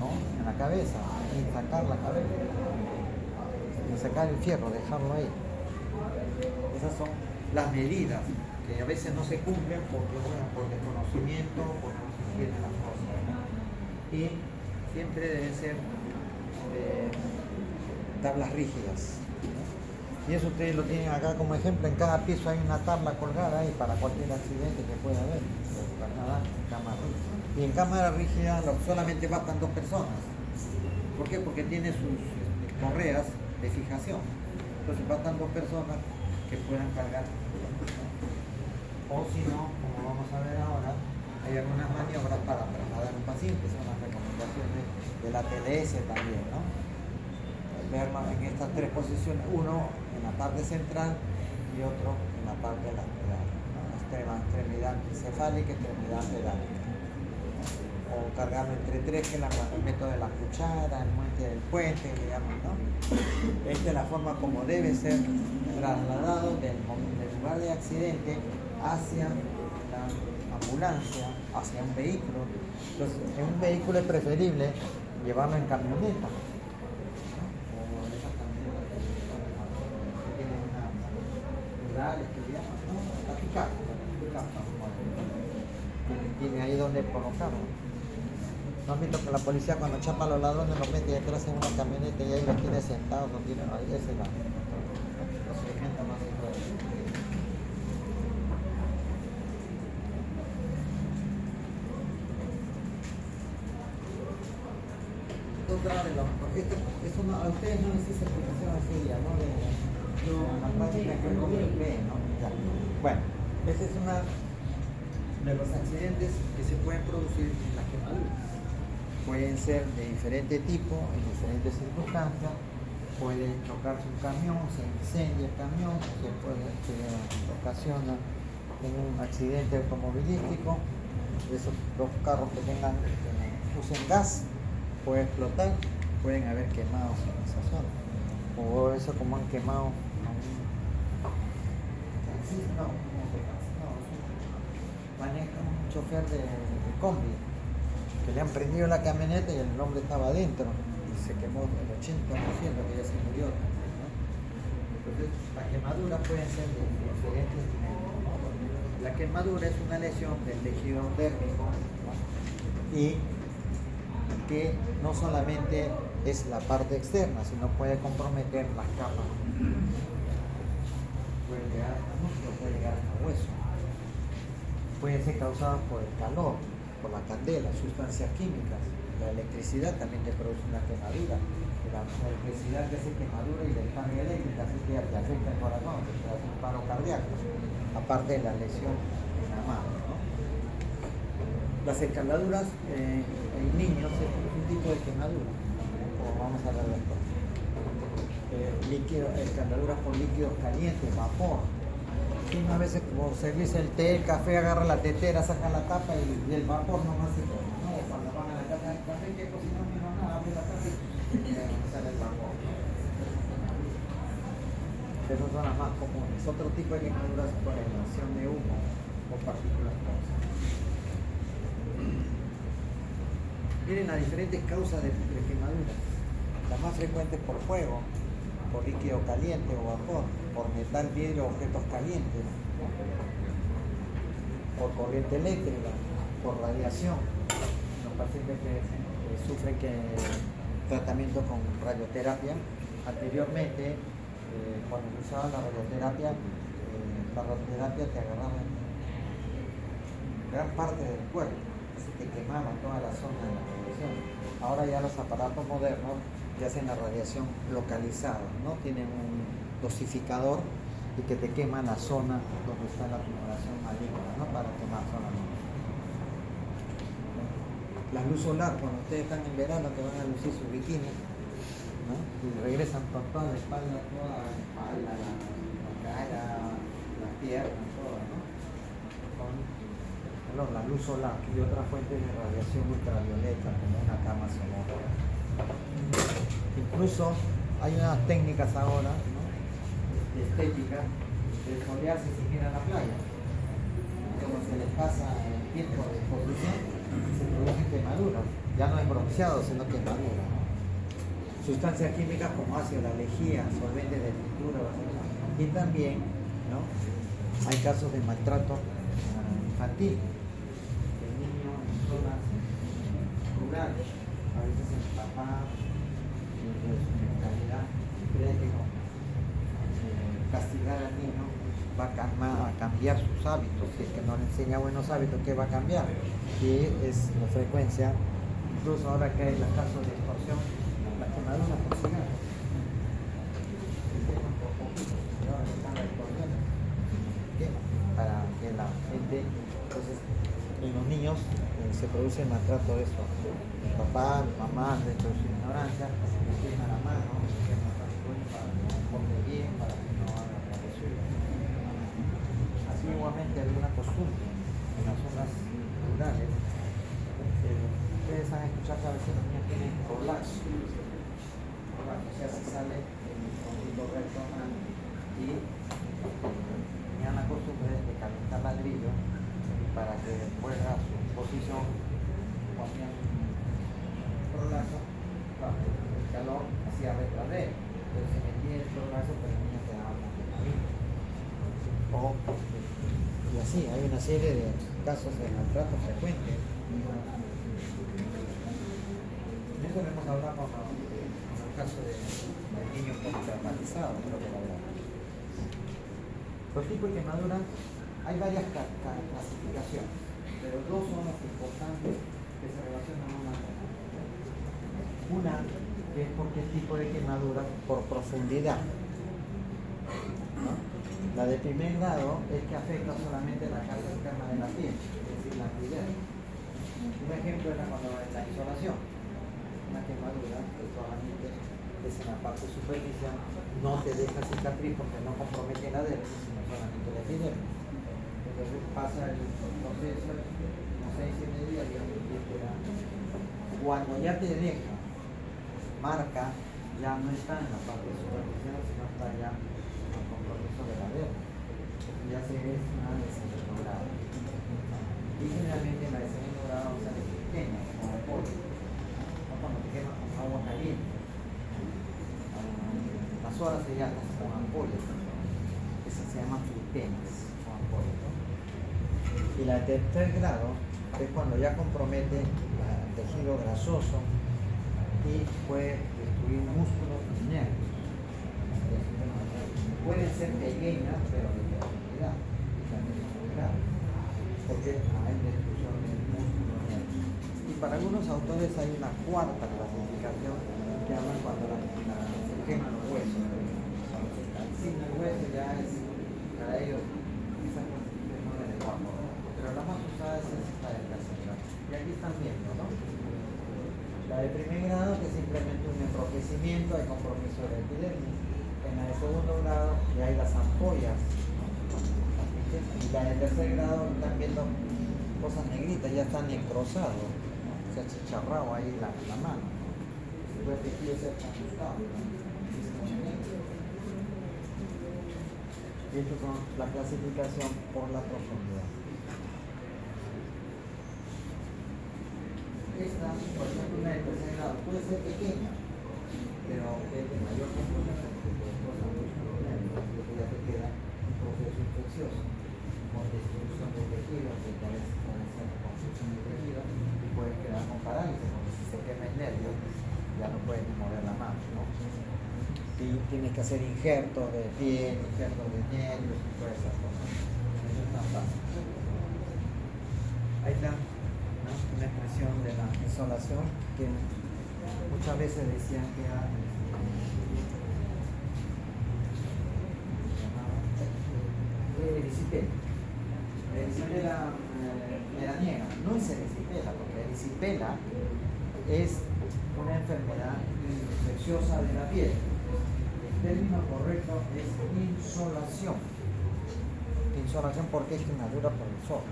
¿no?, en la cabeza, y sacar la cabeza, y sacar el fierro, dejarlo ahí. Esas son las medidas que a veces no se cumplen porque, bueno, por desconocimiento, porque no se entienden las cosas, ¿no? Y siempre deben ser tablas rígidas. Y eso ustedes lo tienen acá como ejemplo. En cada piso hay una tabla colgada ahí para cualquier accidente que pueda haber. Para nada, en cámara rígida. Y en cámara rígida solamente bastan 2 personas. ¿Por qué? Porque tiene sus correas de fijación. Entonces bastan 2 personas que puedan cargar. O si no, como vamos a ver ahora, hay algunas maniobras para trasladar un paciente. Son las recomendaciones de la TLS también, ¿no? En estas 3 posiciones, uno en la parte central y otro en la parte lateral, ¿no? Extremidad encefálica y extremidad pedálica. O cargarlo entre 3, que es el método de la cuchara, el muelle del puente, digamos, ¿no? Esta es la forma como debe ser trasladado del lugar de accidente hacia la ambulancia, hacia un vehículo. Entonces, en un vehículo es preferible llevarlo en camioneta. Que llaman, ¿no? La pick-up, tiene ahí donde colocarlo. ¿No has visto que la policía cuando chapa a los ladrones los mete detrás en una camioneta y ahí los tiene sentados, los tiene ahí? Ese es los ejemplos más importantes. Otra de los, a ustedes no les hice explicación así ya, ¿no? La práctica que es como el B, ¿no? Ya. Bueno, esa es una de los accidentes que se pueden producir en las quemaduras. Pueden ser de diferente tipo, en diferentes circunstancias. Puede chocarse un camión, se incendia el camión, se ocasiona un accidente automovilístico. Esos 2 carros que usen gas pueden explotar, pueden haber quemados en esa zona. O eso como han quemado maneja un chofer de combi que le han prendido la camioneta y el hombre estaba adentro y se quemó el 80%, que ya se murió, ¿no? Entonces las quemaduras pueden ser de diferentes niveles, ¿no? La quemadura es una lesión del tejido dérmico, ¿no? Y que no solamente es la parte externa, sino puede comprometer las capas. Puede llegar hasta músculo, puede llegar hasta hueso. Puede ser causado por el calor, por la candela, sustancias químicas. La electricidad también te produce una quemadura. La electricidad te hace quemadura y la descarga eléctrica así que te afecta el corazón, te hace un paro cardíaco, aparte de la lesión en la mano, ¿no? Las escaldaduras en niños es un tipo de quemadura, como vamos a ver después. Escaldaduras por líquidos calientes, vapor. Y una vez como servirse el té, el café, agarra la tetera, saca la tapa y el vapor nomás se pone. No, cuando van a la casa del café, que cocinó menos nada, abre la tapa y sale el vapor. Esas son las más comunes. Otro tipo de quemaduras por emanación de humo o partículas tóxicas. Miren las diferentes causas de quemaduras. Las más frecuentes por fuego, por líquido caliente o vapor, por metal, vidrio, objetos calientes, por corriente eléctrica, por radiación. Los pacientes que sufren tratamiento con radioterapia, anteriormente, cuando se usaba la radioterapia te agarraba en gran parte del cuerpo, se te quemaba toda la zona de la radiación. Ahora ya los aparatos modernos ya hacen la radiación localizada, ¿no? Tienen un dosificador y que te quema la zona donde está la tumoración maligna, ¿no? Para quemar solamente. La luz solar, cuando ustedes están en verano que van a lucir su bikini, ¿no? Y regresan con toda la espalda, la cara, las piernas, todo, ¿no? La luz solar y otra fuente de radiación ultravioleta como una cama solar. Incluso hay unas técnicas ahora, ¿no? De estética de solearse sin ir a la playa. Como se les pasa el tiempo de exposición, se producen quemaduras. Ya no es bronceado, sino quemaduras, ¿no? Sustancias químicas como ácido, la lejía, solventes de pintura, y también, ¿no? Hay casos de maltrato infantil. El niño en zonas rurales, a veces el papá de su mentalidad cree que con castigar al niño va a cambiar sus hábitos. Si es que no le enseña buenos hábitos, ¿qué va a cambiar? Y es la frecuencia, incluso ahora que hay los casos de extorsión, la quemadura por cigarro. Para que la gente, entonces en los niños se produce el maltrato de eso. El papá, la mamá, dentro de su ignorancia, le quema la mano, le quema el cuerpo para que no come bien, para que no haga travesura. Así igualmente había una costumbre en las zonas rurales. Ustedes han escuchado que a veces los niños tienen prolapso. O sea, se sale el conducto recto y tenían la costumbre de calentar ladrillo para que después a su posición ponían un prolazo, el calor hacía retraer, entonces se metía el prolazo pero el niño quedaba con y así, hay una serie de casos de maltrato frecuentes. De eso lo hemos hablado con el caso del niño un poco traumatizado, creo que lo hablamos. Los tipos de quemaduras, hay varias clasificaciones, pero dos son las importantes que se relacionan una con la otra. Una que es por qué tipo de quemadura, por profundidad, ¿no? La de primer grado es que afecta solamente la capa externa de la piel, es decir, la epidermis. Un ejemplo es cuando en la insolación, una quemadura que solamente es en la parte superficial, no te deja cicatriz porque no compromete la dermis, sino solamente la epidermis. Entonces pasa el proceso, unos 6-7 días, cuando ya te deja marca, ya no está en la parte superficial, sino está ya en el compromiso de la dermis. Ya se ve una de segundo grado. Y generalmente la de segundo grado sale pequeña, como polvo, no cuando te quemas con agua caliente. Las horas se llaman con ampollas, esas se llaman flutenas o ampollas, ¿no? Y la de tercer grado es cuando ya compromete el tejido grasoso y puede destruir músculos y nervios. Pueden ser pequeñas, pero de profundidad, y también son muy graves, porque hay destrucción del músculo y nervios. Y para algunos autores hay una cuarta clasificación que hablan cuando se queman los huesos. Sin el hueso ya es, para ellos, esa clasificación no es de guapo, pero la más usada es esta de clasificación. Y aquí están viendo, ¿no? La de primer grado, que es simplemente un enrojecimiento, hay compromiso de la epidermis. En la de segundo grado ya hay las ampollas, ¿no? Y la de tercer grado están viendo cosas negritas, ya está necrosado, ¿no? Se ha chicharrado ahí la mano, ¿no? El tejido se ha chamuscado, ¿no? Y esto es la clasificación por la profundidad. Esta, por ejemplo, una de tercer grado puede ser pequeña, pero es de mayor compromiso. ya te queda un proceso infeccioso con destrucción del tejido, que tal vez puede ser construcción del tejido, y puedes quedar con parálisis, porque si se quema el nervio, ya no puedes ni mover la mano, ¿no? Y tienes que hacer injertos de piel, injertos de nervios y todas esas cosas. Eso es tan fácil. Ahí está, ¿no? Una expresión de la insolación que muchas veces decían que era erisipela. Erisipela melaniega, no es erisipela, porque erisipela es una enfermedad infecciosa de la piel. El término correcto es insolación. Insolación porque es quemadura por el sol.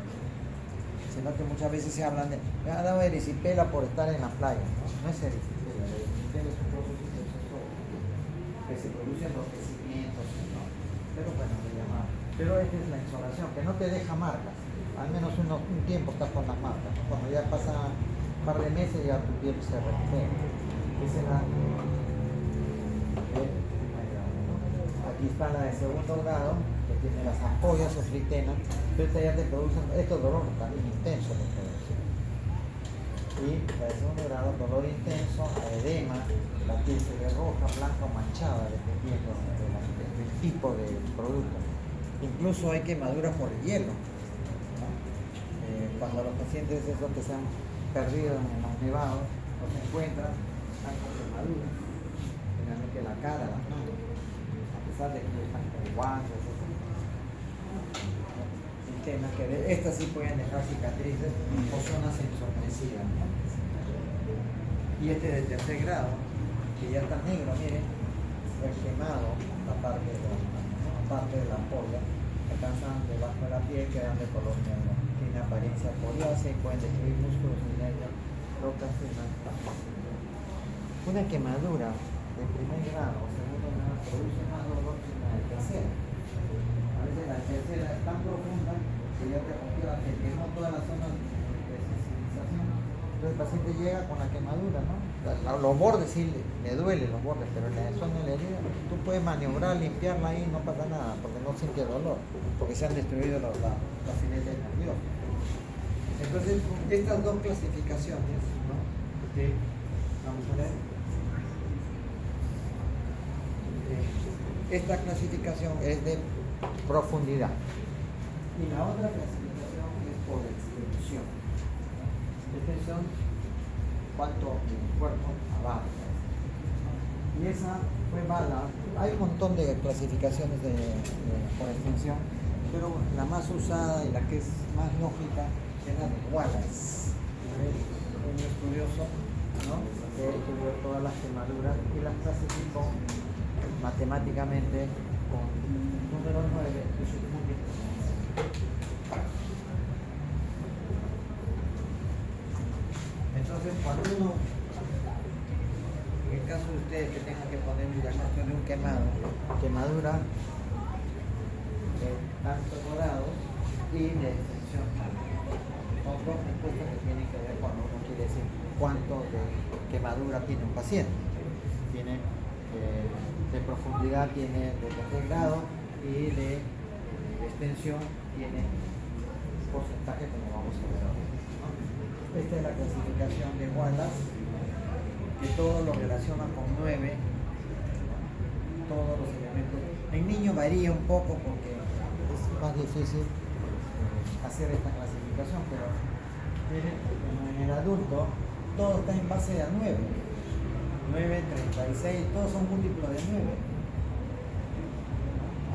Sino que muchas veces se hablan de, me ha dado erisipela por estar en la playa. No es erisipela, el erisipela es un proceso infeccioso que se produce en enrojecimientos, ¿no? Pero bueno, le llamaba. Pero esta es la insolación, que no te deja marcas. Al menos un tiempo estás con las marcas, ¿no? Cuando ya pasa un par de meses ya tu piel se recupera. Esa es la de primer grado, ¿no? Aquí está la de segundo grado, que tiene las ampollas o flitenas, pero esta ya te produce, estos dolores también intensos los produce. Y la de segundo grado, dolor intenso, edema, la piel se ve roja, blanca o manchada, dependiendo del tipo de producto. Incluso hay quemaduras por el hielo, ¿no? Cuando los pacientes esos que se han perdido en los nevados, los encuentran, están con quemaduras, generalmente la cara, las manos, a pesar de que están con guantes, temas que estas sí pueden dejar cicatrices o zonas ensombrecidas, ¿no? Y este de tercer grado, que ya está negro, miren, fue quemado la parte de la ampolla, alcanzan debajo de la piel, quedan de color negro, tiene apariencia coriácea y pueden destruir músculos y nervios, rocas y una quemadura de primer grado o segundo grado produce más dolor que la de tercera. A veces la tercera es tan profunda que ya te rompió, que quemó todas las zonas de sensibilización. Entonces el paciente llega con la quemadura, ¿no? Los bordes sí le duelen los bordes, pero en la zona de la herida tú puedes maniobrar, limpiarla ahí, no pasa nada, porque no siente dolor, porque se han destruido los filetes nerviosos. Entonces, estas dos clasificaciones, ¿no? Que vamos a ver. Esta clasificación es de profundidad y la otra clasificación es por extensión. Extensión, cuánto el cuerpo abarca. Y esa fue mala. Hay un montón de clasificaciones por extensión, pero la más usada y la que es más lógica es la de Wallace. Un estudioso, ¿no? Que estudió todas las quemaduras y las clasificó matemáticamente con número 9 y sus múltiples. Entonces, cuando uno, en el caso de ustedes que tengan que poner un diagnóstico de un quemadura de tantos grados y de extensión, son dos respuestas que tienen que ver cuando uno quiere decir cuánto de quemadura tiene un paciente. Tiene de profundidad, tiene de tercer grado, y de extensión tiene un porcentaje como vamos a ver ahora. Esta es la clasificación de Wallace, que todo lo relaciona con 9, todos los elementos. En niño varía un poco porque es más difícil hacer esta clasificación, pero en el adulto todo está en base a 9. 9, 36, todos son múltiplos de 9.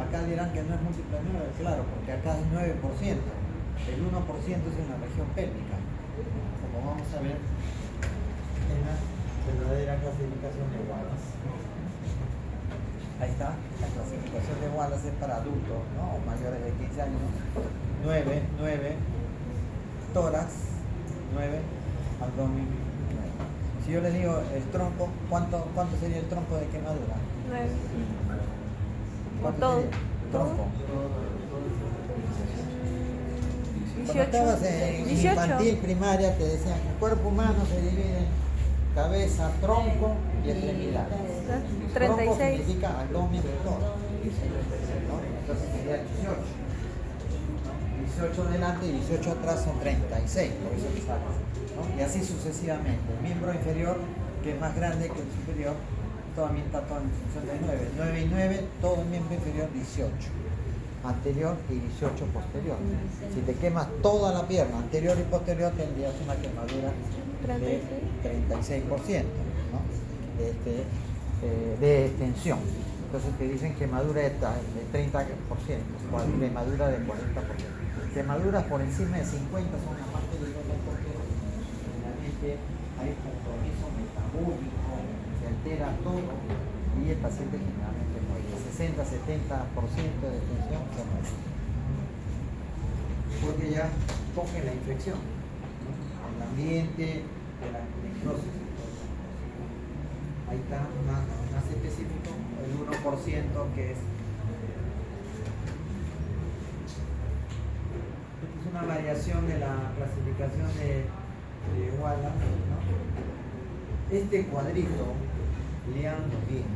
Acá dirán que no es múltiplo de 9, claro, porque acá es 9%. El 1% es en la región pélvica. Como vamos a ver en la verdadera clasificación de Wallace. Ahí está, la clasificación de Wallace es para adultos, ¿no? O mayores de 15 años. 9, tórax, 9, abdomen. Si yo les digo el tronco, ¿cuánto sería el tronco de quemadura? 9. ¿Cuánto Todo. sería? Tronco. 18. Cuando estabas en 18. infantil, primaria, te decían que el cuerpo humano se divide en cabeza, tronco y extremidades. 36. Tronco significa abdomen y tórax. ¿no? Entonces sería 18. 18 delante y 18 atrás son 36, por eso que sale, ¿no? Y así sucesivamente. El miembro inferior, que es más grande que el superior, también está todo en función de 9. 9 y 9, todo el miembro inferior 18. Anterior y 18 posterior. Si te quemas toda la pierna, anterior y posterior, tendrías una quemadura de 36%, ¿no? De extensión. Entonces te dicen quemadura de 30%, quemadura de 40%. Quemaduras por encima de 50 son la más peligrosas porque realmente hay compromiso metabólico, se altera todo y el paciente generalmente muere. 60-70% de extensión se muere. Porque ya coge la infección, ¿no? El ambiente de la necrosis. Ahí está más específico, el 1% que es una variación de la clasificación de Wallace, ¿no? Este cuadrito, leanlo bien.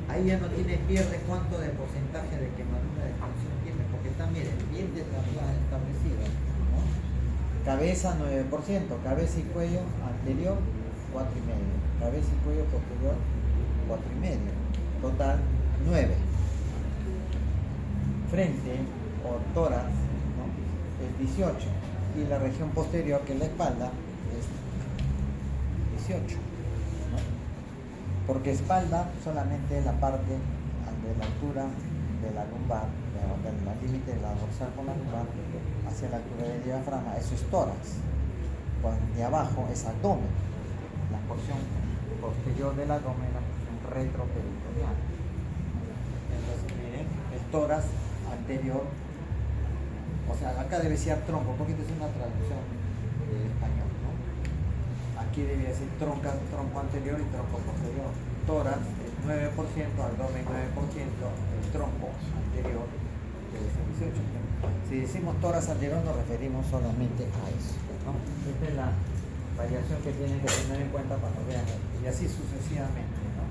Ahí ya no pierde cuánto de porcentaje de quemadura de extensión tiene, porque está, miren, bien establecido, ¿no? Cabeza 9%, cabeza y cuello anterior 4,5%, cabeza y cuello posterior 4,5%, total 9%. Frente o tórax, ¿no? Es 18 y la región posterior, que es la espalda, es 18, ¿no? Porque espalda solamente es la parte de la altura de la lumbar, del límite de la dorsal con la lumbar hacia la altura del diafragma, eso es tórax. De abajo es abdomen, la porción posterior del abdomen, la porción retroperitoneal. Entonces miren, el tórax anterior, o sea, acá debe ser tronco, porque esta es una traducción de español, ¿no? Aquí debe decir tronco anterior y tronco posterior. Tórax es 9%, abdomen 9%, el tronco anterior debe ser 18%. Si decimos tórax anterior nos referimos solamente a eso, ¿no? Esta es la variación que tienen que tener en cuenta cuando vean esto. Y así sucesivamente, ¿no?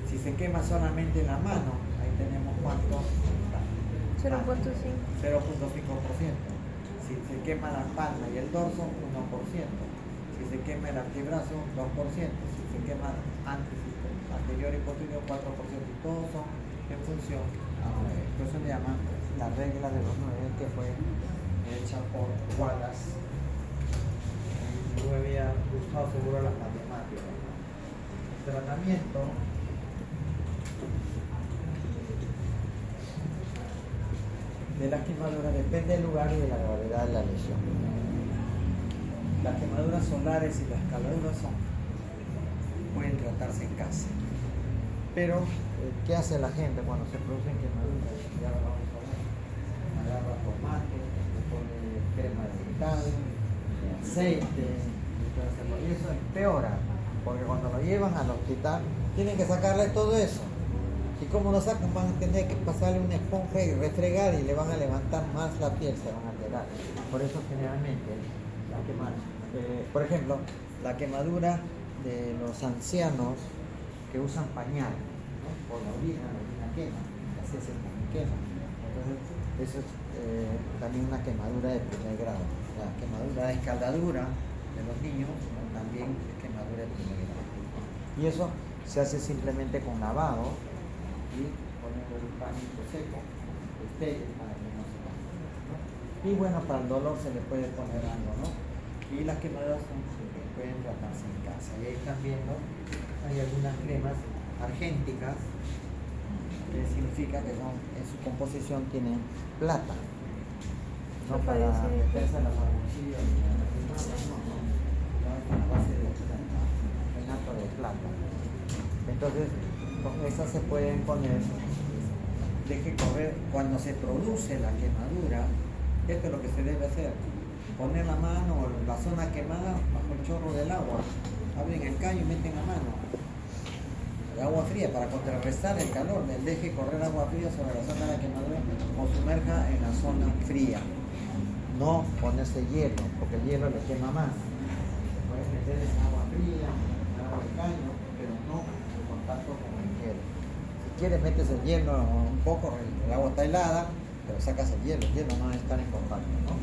Si se quema solamente la mano, ahí tenemos cuánto. 0.5. 0.5%. Si se quema la palma y el dorso, 1%. Si se quema el antebrazo, 2%. Si se quema anterior y posterior, 4%. Y todos son en función a 9. Por eso se llama la regla de los 9, que fue hecha por Wallace. Y luego había gustado seguro las matemáticas. Tratamiento. De las quemaduras depende del lugar y de la gravedad de la lesión. Las quemaduras solares y las caladuras pueden tratarse en casa. Pero, ¿qué hace la gente cuando se producen quemaduras? Ya lo vamos a ver. Agarra tomate, le pone crema dental, aceite, y eso empeora, porque cuando lo llevan al hospital tienen que sacarle todo eso. ¿Y cómo lo sacan? Van a tener que pasarle una esponja y refregar y le van a levantar más la piel, se van a alterar. Por eso generalmente la quemadura, por ejemplo, la quemadura de los ancianos que usan pañal, ¿no? Por la orina quema, así es el quema. Entonces, eso es también una quemadura de primer grado. La quemadura de escaldadura de los niños, ¿no? También es quemadura de primer grado. Y eso se hace simplemente con lavado y poniendo el pañito seco, estéril, para que no se caiga, ¿no? Y bueno, para el dolor se le puede poner algo, ¿no? Y las quemaduras pueden tratarse en casa. Y ahí están viendo, hay algunas cremas argénticas, que significa que son, en su composición tienen plata, no para meterse en las aguchillas ni en las quemadas, no, es a base de plata, renato de plata. Entonces, con esas se pueden poner, deje correr, cuando se produce la quemadura, esto es lo que se debe hacer, poner la mano o la zona quemada bajo el chorro del agua, abren el caño y meten la mano, el agua fría para contrarrestar el calor, deje correr agua fría sobre la zona de la quemadura o sumerja en la zona fría, no ponerse hielo, porque el hielo le quema más, se puede meter en agua fría, en agua de caño, pero no en contacto con el hielo. Si quieres metes el hielo un poco, el agua está helada, pero sacas el hielo no debe estar en contacto, ¿no?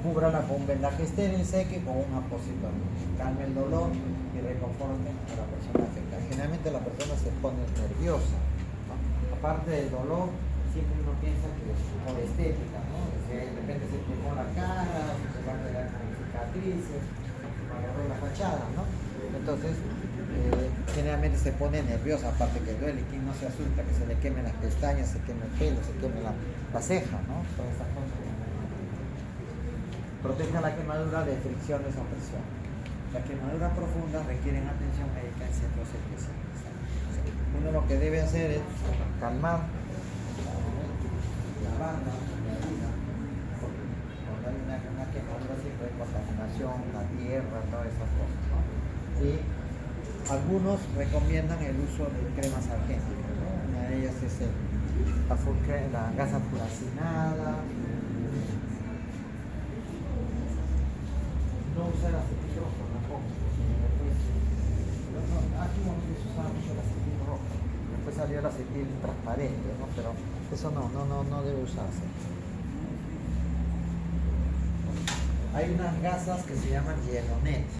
Cúbrala con un vendaje estéril, seque, con un apósito, calme el dolor y reconforte a la persona afectada. Generalmente la persona se pone nerviosa, ¿no? Aparte del dolor, siempre uno piensa que es por estética, ¿no? Si de repente se quemó la cara, se va a quedar con cicatrices, se agarró la fachada, ¿no? Entonces, generalmente se pone nerviosa, aparte que duele, y quien no se asusta, que se le quemen las pestañas, se queme el pelo, se queme la ceja, ¿no? Todas esas cosas. Protege la quemadura de fricciones o presión. Las quemaduras profundas requieren atención médica en centros especializados. Uno lo que debe hacer es calmar la banda, la herida, porque cuando hay una quemadura siempre hay contaminación, la tierra, todas esas cosas, ¿no? Y algunos recomiendan el uso de cremas argénticas, ¿no? Una de ellas es la gasa furacinada. No usar acetil rojo tampoco. Aquí se usaba mucho el acetil rojo. Después salió el acetil transparente, ¿no? Pero eso no debe usarse. Hay unas gasas que se llaman Yelonet.